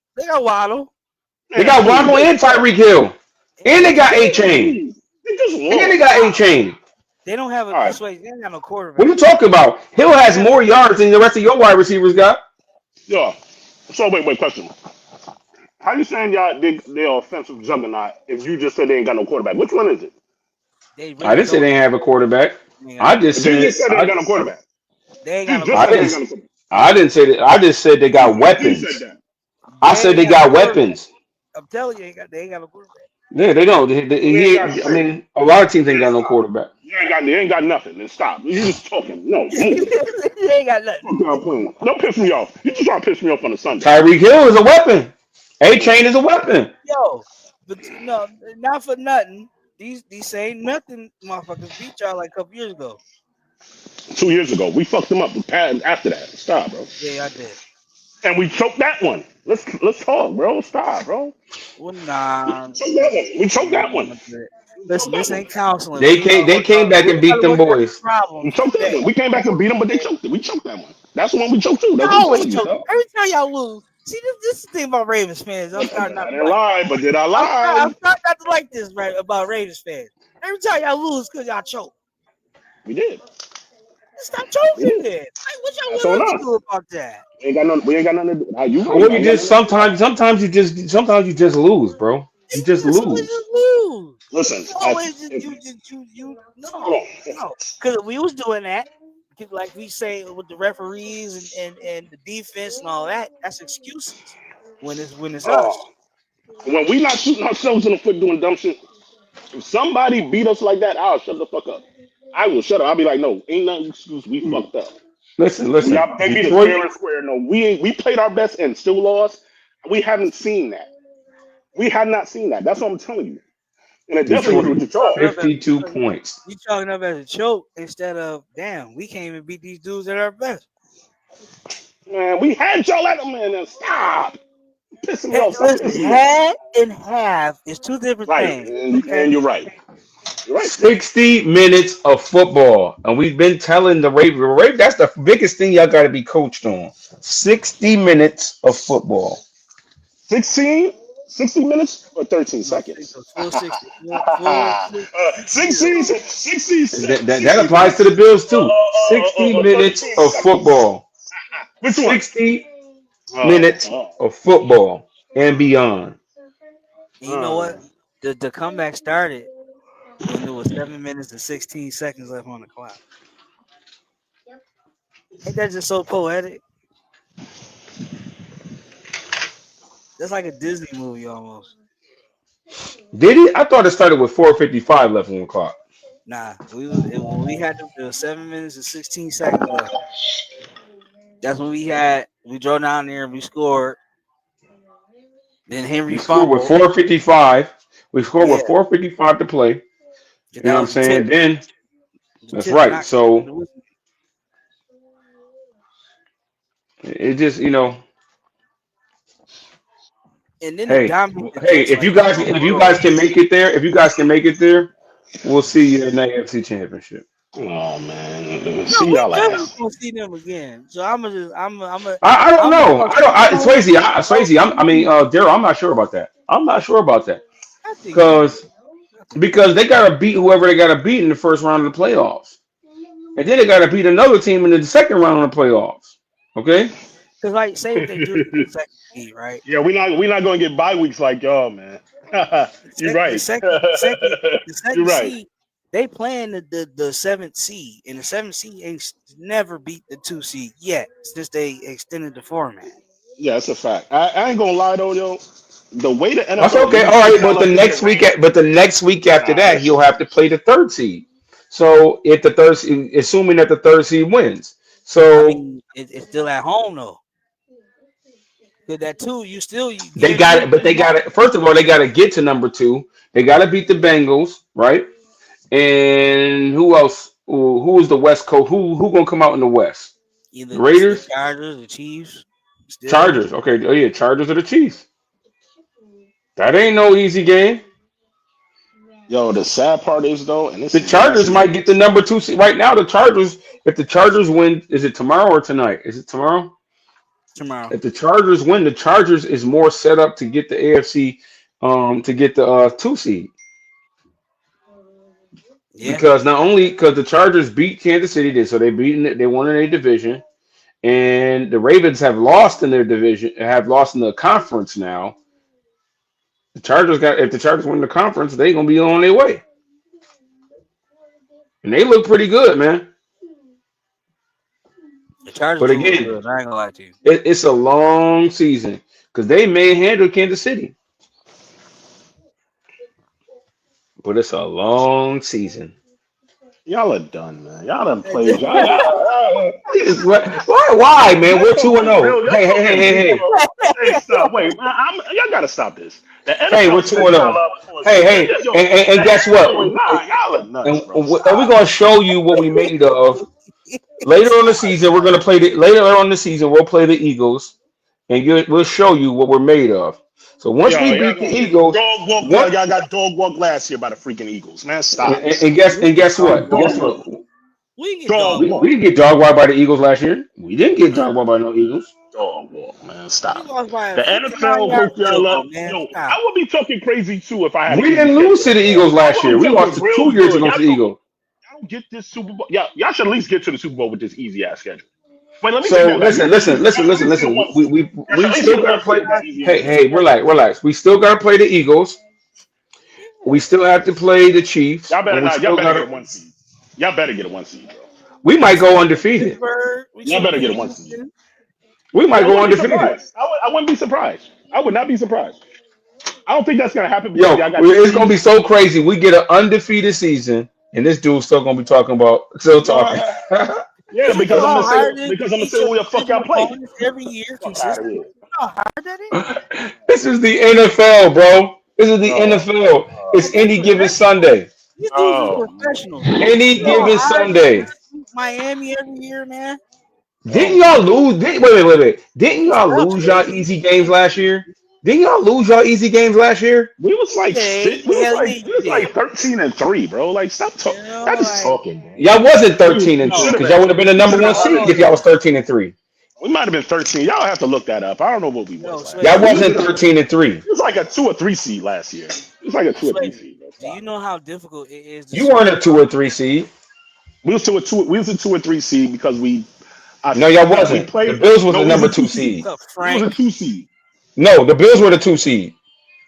A: They got Waddle
B: and Tyreek Hill, and they got A-Chain. And they got A-Chain.
A: They don't have a They ain't got no quarterback.
B: What are you talking about? Hill has more yards than the rest of your wide receivers got.
C: Yeah. So wait, question. How you saying they're offensive juggernaut if you just said they ain't got no quarterback? Which one is it?
B: I didn't say they ain't have a quarterback. I just said
C: they ain't got no quarterback.
A: They ain't got no quarterback.
B: I didn't say that. I just said they got weapons. I said they got weapons.
A: I'm telling you, they ain't got no quarterback.
B: Yeah, they don't.
C: We ain't got
B: I
C: shit.
B: mean, a lot of teams ain't
C: Yeah,
B: got no
C: stop.
B: quarterback.
C: You ain't got nothing. Then stop. You just talking. No, move.
A: You ain't got nothing.
C: Fuck y'all playing. Don't piss me off. You just trying to piss me off on a Sunday.
B: Tyreek Hill is a weapon. A
C: Mm.
B: Chain is a weapon.
A: Yo, but no, not for nothing. These same nothing motherfuckers beat y'all like a couple years ago.
C: 2 years ago, we fucked them up. After that, stop, bro.
A: Yeah, I did.
C: And we choked that one. Let's talk, bro. Stop, bro.
A: Well, nah.
C: Choke that one. We choked that one. We choked
A: Listen,
C: that
A: this
C: one.
A: ain't counseling.
B: They came back
A: We
B: and beat
A: gotta
B: them
A: work out the
B: boys.
C: We
A: problems
C: choked that
A: today.
C: one. We came back and beat them, but they choked it. We choked that one. That's the one we choked too.
A: I
C: That's what I'm
A: always
C: telling you,
A: choke.
C: dog.
A: Every time y'all lose. See, this is the thing about Ravens fans. I'm starting not
C: I
A: to
C: didn't
A: like.
C: lie, but did I lie?
A: I'm starting not to like this right about Ravens fans. Every time y'all lose, cause y'all choke.
C: We did.
A: Stop
C: We
A: choking
C: did.
A: then. Like, what y'all
C: That's
A: want
C: on
A: us to
C: us.
A: do about that?
C: We ain't got nothing to do. You right.
B: Or
C: I
B: you
C: ain't got
B: just
C: nothing to do about
B: sometimes you just lose, bro. You just
A: That's always
B: lose.
A: just lose.
C: it. Listen,
A: You always just
C: if,
A: you
C: hold
A: no.
C: on.
A: No. Because we was doing that, like we say with the referees and the defense and all that, that's excuses when it's us.
C: Oh, when we not shooting ourselves in the foot doing dumb shit, if somebody beat us like that, I'll shut the fuck up. I will shut up. I'll be like, no, ain't nothing excuse. We fucked up. We
B: Listen.
C: got they beat us
B: Detroit,
C: fair and square. No, we played our best and still lost. We haven't seen that. We have not seen that. That's what I'm telling you. And it definitely
A: So
C: wasn't
B: Detroit,
C: with y'all.
A: chalking up as
B: 52 points.
A: you chalking up as a choke instead of damn, we can't even beat these dudes at our best.
C: Man, we had y'all at them, man. Now stop. Pissing me off. Stop
A: Listen,
C: pissing me off.
A: had and have is two different
C: Right.
A: things. Okay.
C: And you're right. You're right.
B: 60 minutes of football. And we've been telling the Ravens, that's the biggest thing y'all got to be coached on. 60 minutes of football.
C: 16, 60 minutes or 13
A: No, six,
C: seconds?
A: so full 60. Full 60.
C: 60, 60,
B: That
C: 60
B: applies to
C: minutes
B: the Bills too. 60
C: or
B: minutes
C: 13
B: of
C: seconds.
B: football.
C: Which one?
B: 60
C: Oh,
B: minutes
C: oh,
B: of football and beyond.
A: And you know what?
C: oh.
A: The comeback started when there was 7 minutes and 16 seconds left on the clock. Ain't that just so poetic? That's like a Disney movie almost.
B: Did it? I thought it started with 4:55 left on the clock.
A: Nah, when we had the 7 minutes and 16 seconds left. That's when we drove down there and we scored. Then Henry
B: We scored with
A: fumbled.
B: 4:55. We scored
A: Yeah,
B: with 4:55 to play. You
A: that
B: know what I'm
A: was the tip.
B: saying? Then
A: The
B: that's
A: tip to
B: right.
A: not get to
B: So
A: the whistle.
B: it just, you know,
A: And then to
B: hey,
A: dominate the
B: hey,
A: Jets like that on the
B: if you
A: road.
B: guys can make it there, if you guys can make it there, we'll see you in the AFC Championship.
C: Oh, man.
A: No,
C: See
A: we
C: y'all
A: definitely
C: ass.
A: gonna see them again. So I'm gonna just
B: I don't
A: I'm gonna
B: know.
A: go
B: I don't.
A: slow.
B: Swayze. I mean, Daryl. I'm not sure about that. I'm not sure about that
A: I think you will.
B: because
A: I think you will.
B: they gotta beat whoever they gotta beat in the first round of the playoffs, and then they gotta beat another team in the second round of the playoffs. Okay.
A: Because like, say if they do get the second seed, right?
C: Yeah, we're not gonna get bye weeks like y'all, man. You're
A: The
C: right.
A: second
C: You're right.
A: seed, they playing the seventh seed, and the seventh seed ain't never beat the 2 seed yet since they extended the format.
C: Yeah, that's a fact. I ain't gonna lie though, yo. The way the
B: That's
C: NFL
B: okay.
C: league
B: All right,
C: shaped out like this with Rain,
B: but the next week after
C: nah,
B: that,
C: that
B: he'll
C: shit.
B: have to play the third seed. So if the third, assuming that the third seed wins,
A: I
B: so
A: mean, it's still at home though. Because that two, you
B: they got
A: guarantee
B: it. But they got it. First of all, they got to get to number two. They got to beat the Bengals, right? And who else? Who is the West Coast? Who gonna come out in the West?
A: either
B: The
A: the
B: Raiders,
A: Chargers, the Chiefs, Steelers.
B: Chargers. Okay, oh yeah, Chargers or the Chiefs. That ain't no easy game.
C: Yo, the sad part is though, and this
B: The
C: is
B: Chargers
C: nasty.
B: might get the number two seed right now. The Chargers, if the Chargers win, is it tomorrow or tonight? Is it tomorrow?
A: Tomorrow.
B: If the Chargers win, the Chargers is more set up to get the AFC, to get the two seed
A: Yeah.
B: because not only because the Chargers beat Kansas City, so they won in a division, and the Ravens have lost in their division, have lost in the conference now. If the Chargers win the conference, they gonna be on their way, and they look pretty good, man.
A: The Chargers
B: But
A: do look
B: again,
A: good. I ain't gonna lie to you.
B: it's a long season because they may handle Kansas City.
E: but it's a long season.
C: Y'all are done, man. Y'all done
A: Hey,
C: played.
E: Why, man? We're
C: Y'all
E: 2-0.
C: real. Y'all
E: Hey,
C: talking real.
E: hey.
C: Hey, stop. Wait, man, y'all gotta stop this. The
E: Hey, we're
C: NFL says
E: 2-0.
C: y'all love us.
E: Hey,
C: Yo,
E: and
C: the
E: guess what?
C: NFL, nah, y'all are nuts,
E: And
C: bro.
E: we're
C: Stop.
E: gonna show you what we made of later on the season. We're gonna play later on the season. We'll play the Eagles, and we'll show you what we're made of. So once
C: Yo,
E: we
C: y'all
E: beat the
C: gonna get
E: Eagles,
C: dog walk.
E: what?
C: Y'all got dog walk last year by the freaking Eagles, man. Stop.
E: And guess what?
C: Dog
E: Guess
C: walk.
E: what?
A: we get
C: Dog
A: dog
E: We
A: walk.
C: walk.
E: didn't get dog walked by the Eagles last year. We didn't get dog walked by no Eagles.
C: Dog walk, man.
A: We
C: Stop.
A: lost by a
C: The
A: 59
C: NFL
A: yard
C: hope y'all
A: field
C: love.
A: goal, man.
C: Yo,
A: Stop.
C: I would be talking crazy too if I had an
E: We
C: easy
E: didn't lose to
C: schedule.
E: the Eagles
C: I
E: last
C: would
E: year.
C: be
E: We lost
C: talking
E: to
C: real
E: 2 years
C: good.
E: ago to the Eagles.
C: Y'all don't get this Super Bowl. Y'all should at least get to the Super Bowl with this easy ass schedule. Wait, let me take
E: So
C: that back.
E: listen,
C: Y'all should
E: listen, listen,
C: at
E: listen,
C: least get a
E: listen.
C: one
E: We
C: seed.
E: we
C: Y'all should
E: we
C: at least get
E: still
C: a
E: gotta
C: one seed
E: play.
C: with that easy
E: Hey,
C: ass
E: hey,
C: schedule.
E: relax. We still gotta play the Eagles. We still have to play the Chiefs,
C: Y'all better
E: and we
C: not. Y'all
E: still
C: better get
E: gotta.
C: a one seed. Y'all better get a one seed, bro.
E: We
A: We
E: might
A: should
E: go
A: have beat
E: undefeated.
A: Pittsburgh. We
C: Y'all
A: should have
C: better
A: beat
C: get a one seed.
A: Houston.
E: We might
C: Yeah, I
E: go
C: wouldn't be
E: undefeated.
C: surprised. I wouldn't be surprised. I would not be surprised. I don't think that's gonna happen because
E: Yo,
C: y'all got
E: it's gonna
C: two.
E: be so crazy. We get an undefeated season, and this dude's still gonna be talking about still talking.
C: Yeah,
A: You know
C: because I'm gonna
A: how
C: say
A: hard it is to beat your
C: who the fuck
A: division
C: y'all play.
A: opponents every year
C: Fuck out of
A: consistently?
C: here.
A: You know how hard that is?
E: This is the NFL, bro. This is the
C: Oh,
E: NFL. It's
A: Man, they're
E: any given
A: professionals.
E: Sunday.
A: These dudes is
C: oh man.
A: professionals.
E: Any
A: You know how
E: given
A: hard it is
E: Sunday.
A: to beat Miami every year, man?
C: Oh
E: Didn't
C: my
E: y'all
C: god.
E: lose? Wait. Didn't
A: It's
E: y'all
A: tough,
E: lose y'all
A: baby.
E: easy games last year? Didn't y'all lose y'all easy games last year?
C: We was like
A: Yeah,
C: sit.
A: hell yeah, you
C: We was
A: did.
C: like 13-3, bro. Like stop
A: You
C: talking.
A: know,
C: Y'all just
A: like,
C: talking, bro.
E: Y'all wasn't
C: We
E: 13-3
C: should have
A: no.
E: because
C: been.
E: y'all would have been the
C: We
E: number
C: should have
E: one
C: been
A: Hold
E: seed
A: on,
E: if
C: 13.
E: y'all
A: though.
E: was 13-3.
C: We might have been 13. Y'all have to look that up. I don't know what we
A: Yo,
C: was last
E: Y'all
C: year.
A: Sway,
E: wasn't 13-3.
C: It was like a 2 or 3 seed last year. It was like a two or three
A: Sway,
C: seed, bro.
A: do you
C: Stop.
A: know how difficult it is to
E: You weren't a
A: sweep
E: 2 or 3 seed.
C: We was a 2 or 3 seed because
E: No, y'all
C: we
E: wasn't. The
C: played.
E: Bills was
C: No,
E: the
C: we was
E: number
C: a
E: two
C: two seed.
E: seed.
A: up,
C: We was a
A: Frank?
C: 2 seed.
E: No, the Bills were the 2 seed.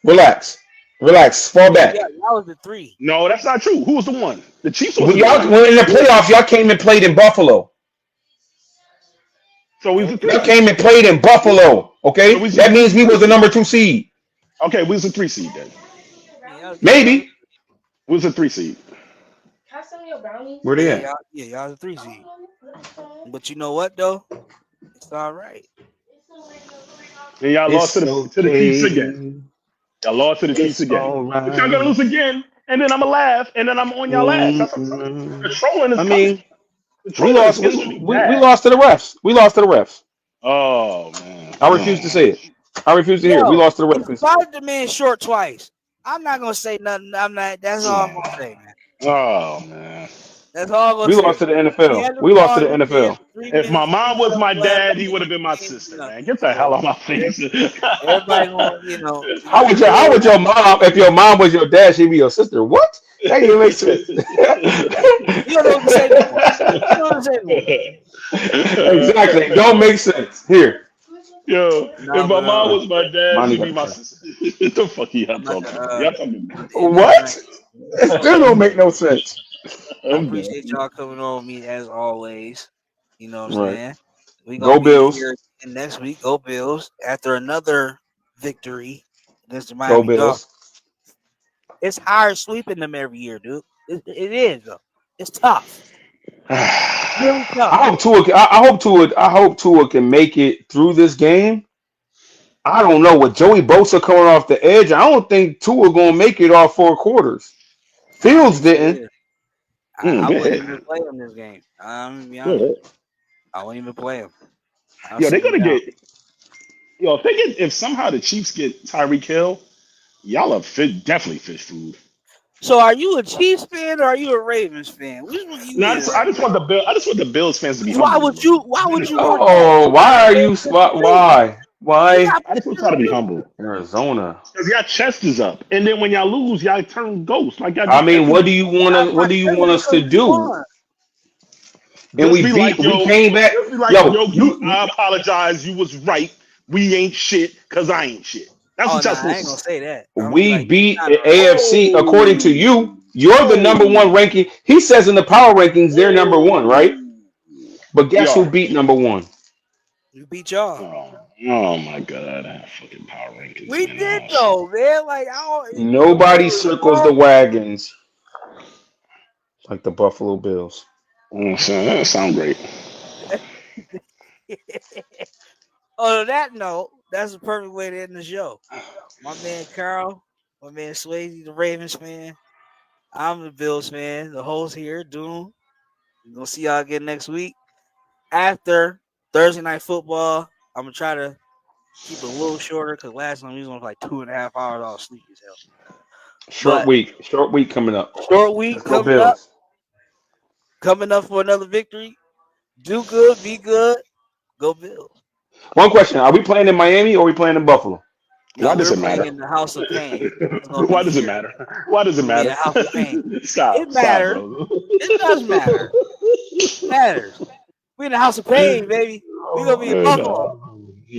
E: Relax. Relax. Fall
A: Yeah,
E: back.
A: that was the 3.
C: No, that's not true. Who was the one? The Chiefs
E: When
C: wasn't the
E: y'all
C: one.
E: when in the playoffs, y'all came and played in Buffalo.
C: So we was a three
E: Y'all
A: Okay.
C: seed.
E: came and played in Buffalo.
C: So
E: Okay? That
C: we
E: means
C: was a
E: we
C: three
E: was the
C: seed.
E: number 2 seed.
C: Okay, we was a 3 seed then.
A: Yeah,
E: Maybe.
C: We was a 3 seed.
D: Have some of your brownies.
E: Where they at?
A: y'all the 3 seed. But you know what though? It's all right.
C: And y'all lost
E: It's
C: to the Chiefs
E: okay.
C: again. Y'all lost to the Chiefs
E: It's
C: again.
E: all
C: But y'all gonna
E: right.
C: lose again, and then I'ma laugh, and then I'm on y'all ass. That's what I'm telling you. The
E: Mm-mm.
C: trolling is
E: I
C: coming.
E: mean,
C: The
E: we
C: trolling
E: lost.
C: is gonna be
E: We
C: bad.
E: lost to the refs. We lost to the refs.
C: Oh man.
E: I refuse to say it. I refuse to hear it. We
A: Yo,
E: lost to the
A: you
E: refs.
A: spotted the man short twice. I'm not gonna say nothing. I'm not. That's all I'm gonna say, man.
C: Oh man.
A: That's all I'm gonna
E: We lost
A: say.
E: to the
A: He
E: NFL.
A: had the
E: We lost
A: ball
E: to the
A: in his hand
E: NFL.
A: for 3
C: If my
A: minutes,
C: mom was my
A: left.
C: dad, he would have been my
A: He ain't do
C: sister, man.
A: nothing.
C: Get the hell
A: So
C: out of my
A: every-
C: face.
A: everybody gonna,
E: How would your mom if your mom was your dad, she'd be your sister? What? That didn't even make sense.
A: you don't know what to say no more. You don't know what to say no more.
E: Exactly. It don't make sense. Here.
C: Yo, if
A: No,
C: my
A: but
C: mom was my dad,
E: Money
C: she'd
E: got
C: be
E: to
C: my
E: play.
C: sister. What the fuck are y'all
A: I'm about
C: talking
A: to
C: about? Y'all talking
A: about to end this
E: What?
A: drink.
E: It still don't make no sense.
A: I
C: I'm
A: appreciate
C: done.
A: y'all coming on with me as always. You know what I'm
E: Right.
A: saying? We
E: Go
A: gonna be
E: Bills.
A: here next week. Go Bills! After another victory against the
E: Go
A: Miami Dolphins.
E: Bills.
A: It's hard sweeping them every year, dude. It is though. It's tough. Really tough.
E: I hope Tua can make it through this game. I don't know with Joey Bosa coming off the edge. I don't think Tua gonna make it all 4 quarters.
A: I don't
E: Fields
A: think so
E: didn't.
A: either. I
C: Good
A: wouldn't
C: hit.
A: even play him this game. I'm gonna be
C: Good
A: honest.
C: hit.
A: I wouldn't even play him. I'll
C: Yo, they're
A: sit him
C: gonna
A: down.
C: get. Yo, if somehow the Chiefs get Tyreek Hill, y'all are definitely fish food.
A: So, are you a Chiefs fan or are you a Ravens fan? Which one you
C: No,
A: is right now?
C: I just want the Bills fans to be
A: 'Cause Why
C: humble a
A: would
C: little
A: you?
C: bit.
A: Why would you want that?
E: Oh,
A: You gotta
E: why are
A: pay
E: you?
A: attention too.
E: Why?
A: You
E: Why?
A: gotta
C: I
A: pay
C: just want y'all to
A: attention
C: be
A: too.
C: humble.
E: Arizona.
C: Cause y'all chest is up, and then when y'all lose, y'all turn ghosts like y'all
E: I
C: do
E: mean,
C: every
E: what do
C: year.
E: you want to? What
A: My
E: do you
A: chest
E: want
A: is
E: us to
A: because we
E: do?
A: won.
E: And
C: Just be like,
E: we
C: yo,
E: came back.
C: just be like,
E: Yo,
C: yo,
E: you
C: I apologize. You was right. We ain't shit, cause I ain't shit. That's
A: Oh
C: what
A: no,
C: y'all
A: I
C: supposed
A: ain't
C: to
A: gonna
C: say.
A: say that. I'm gonna be
E: we
A: like, you
E: beat
A: kind
E: the
A: of right.
E: AFC according to
C: Oh,
E: you. You're the number
C: oh,
E: one ranking. He says in the power rankings they're number one, right?
C: oh.
E: But
C: We
E: guess who
C: are.
E: beat number one?
A: You beat y'all.
C: Oh, Oh my god, fucking power rankings.
A: We
C: Man.
A: did
C: Oh,
A: though, man. Like I don't.
E: Nobody circles the wagons like the Buffalo Bills.
C: shit. That sound great.
A: On that note, that's the perfect way to end the show. My man Carl, my man Swayze, the Ravens fan. I'm the Bills fan. The host here, Doom. We're gonna see y'all again next week. After Thursday night football, I'm gonna try to keep it a little shorter because last time we was on like 2.5 hours. I was sleepy as hell.
E: Short week coming up.
A: Short week
E: Let's go
A: coming up.
E: Bills.
A: Coming up for another victory. Do good, be good. Go Bills.
E: One question: are we playing in Miami or are we playing in Buffalo?
C: Why does
A: we're
C: it
A: playing
C: matter?
A: in the House of Pain.
C: Why does it matter? Why does it
A: It'll be
C: matter?
A: a house of pain.
C: Stop.
A: It matters.
C: Stop, bro.
A: It does matter. It matters. We in the House of Pain, baby. We gonna be in Buffalo.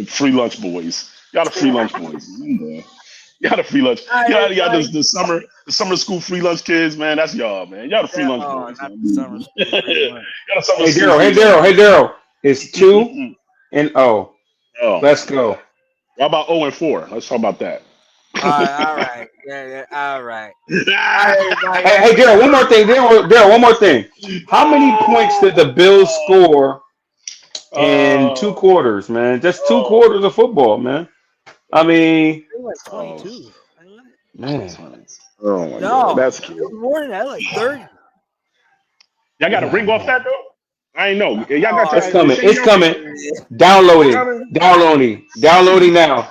C: Free lunch boys. Y'all the free lunch boys. Y'all the free lunch.
A: All
C: Y'all
A: right,
C: got
A: like,
C: the summer school free lunch kids, man. That's y'all, man. Y'all the free lunch boys.
A: not
C: Man.
A: the summer school free lunch.
C: Y'all the summer
E: Hey
C: school
E: Daryl,
C: free lunch.
E: Daryl. It's 2-0.
C: Oh.
E: Let's go.
C: How about 0-4? Let's talk about that.
A: All right. Yeah, all right. All right, everybody.
E: Hey Daryl, one more thing. Daryl, one more thing. How many points did the Bills score in 2 quarters, man? Just 2 quarters of football, man. I mean,
A: They like 22.
E: man.
C: Oh my
A: No,
C: god, that's
A: it
C: cute.
A: was more than that, like 30.
C: Y'all got a ring off that though? I ain't know. Y'all got
E: It's
C: your
E: coming.
C: thing
E: It's
C: on?
E: coming. Downloading now.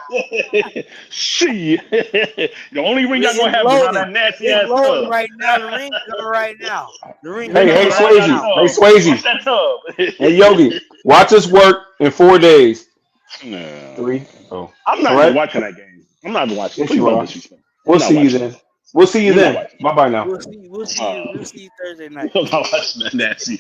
C: She. The only ring y'all
A: It's
C: gonna have is around
A: loading.
C: that nasty
A: It's
C: ass
A: loading
C: tub.
A: right now. The ring's coming right now. The ring
C: Ring
A: is
E: Hey,
C: coming
A: coming
C: around
A: right
C: that
A: now.
E: Swayze. Hey,
C: tub.
E: Swayze.
C: Watch that tub.
E: Hey, Yogi. Watch us work in 4 days.
C: No.
E: 3. Oh,
C: I'm not even
E: correct?
C: watching that game. I'm not even watching.
E: Yes,
C: Please
E: you
C: don't
E: are.
C: disrespect.
E: We'll
C: I'm not
E: see you
C: watching
E: then.
C: that.
E: We'll see you
C: I'm not
E: then.
C: watching
E: Bye-bye now.
A: We'll see you
C: that.
A: Thursday night.
C: I'm not watching that nasty.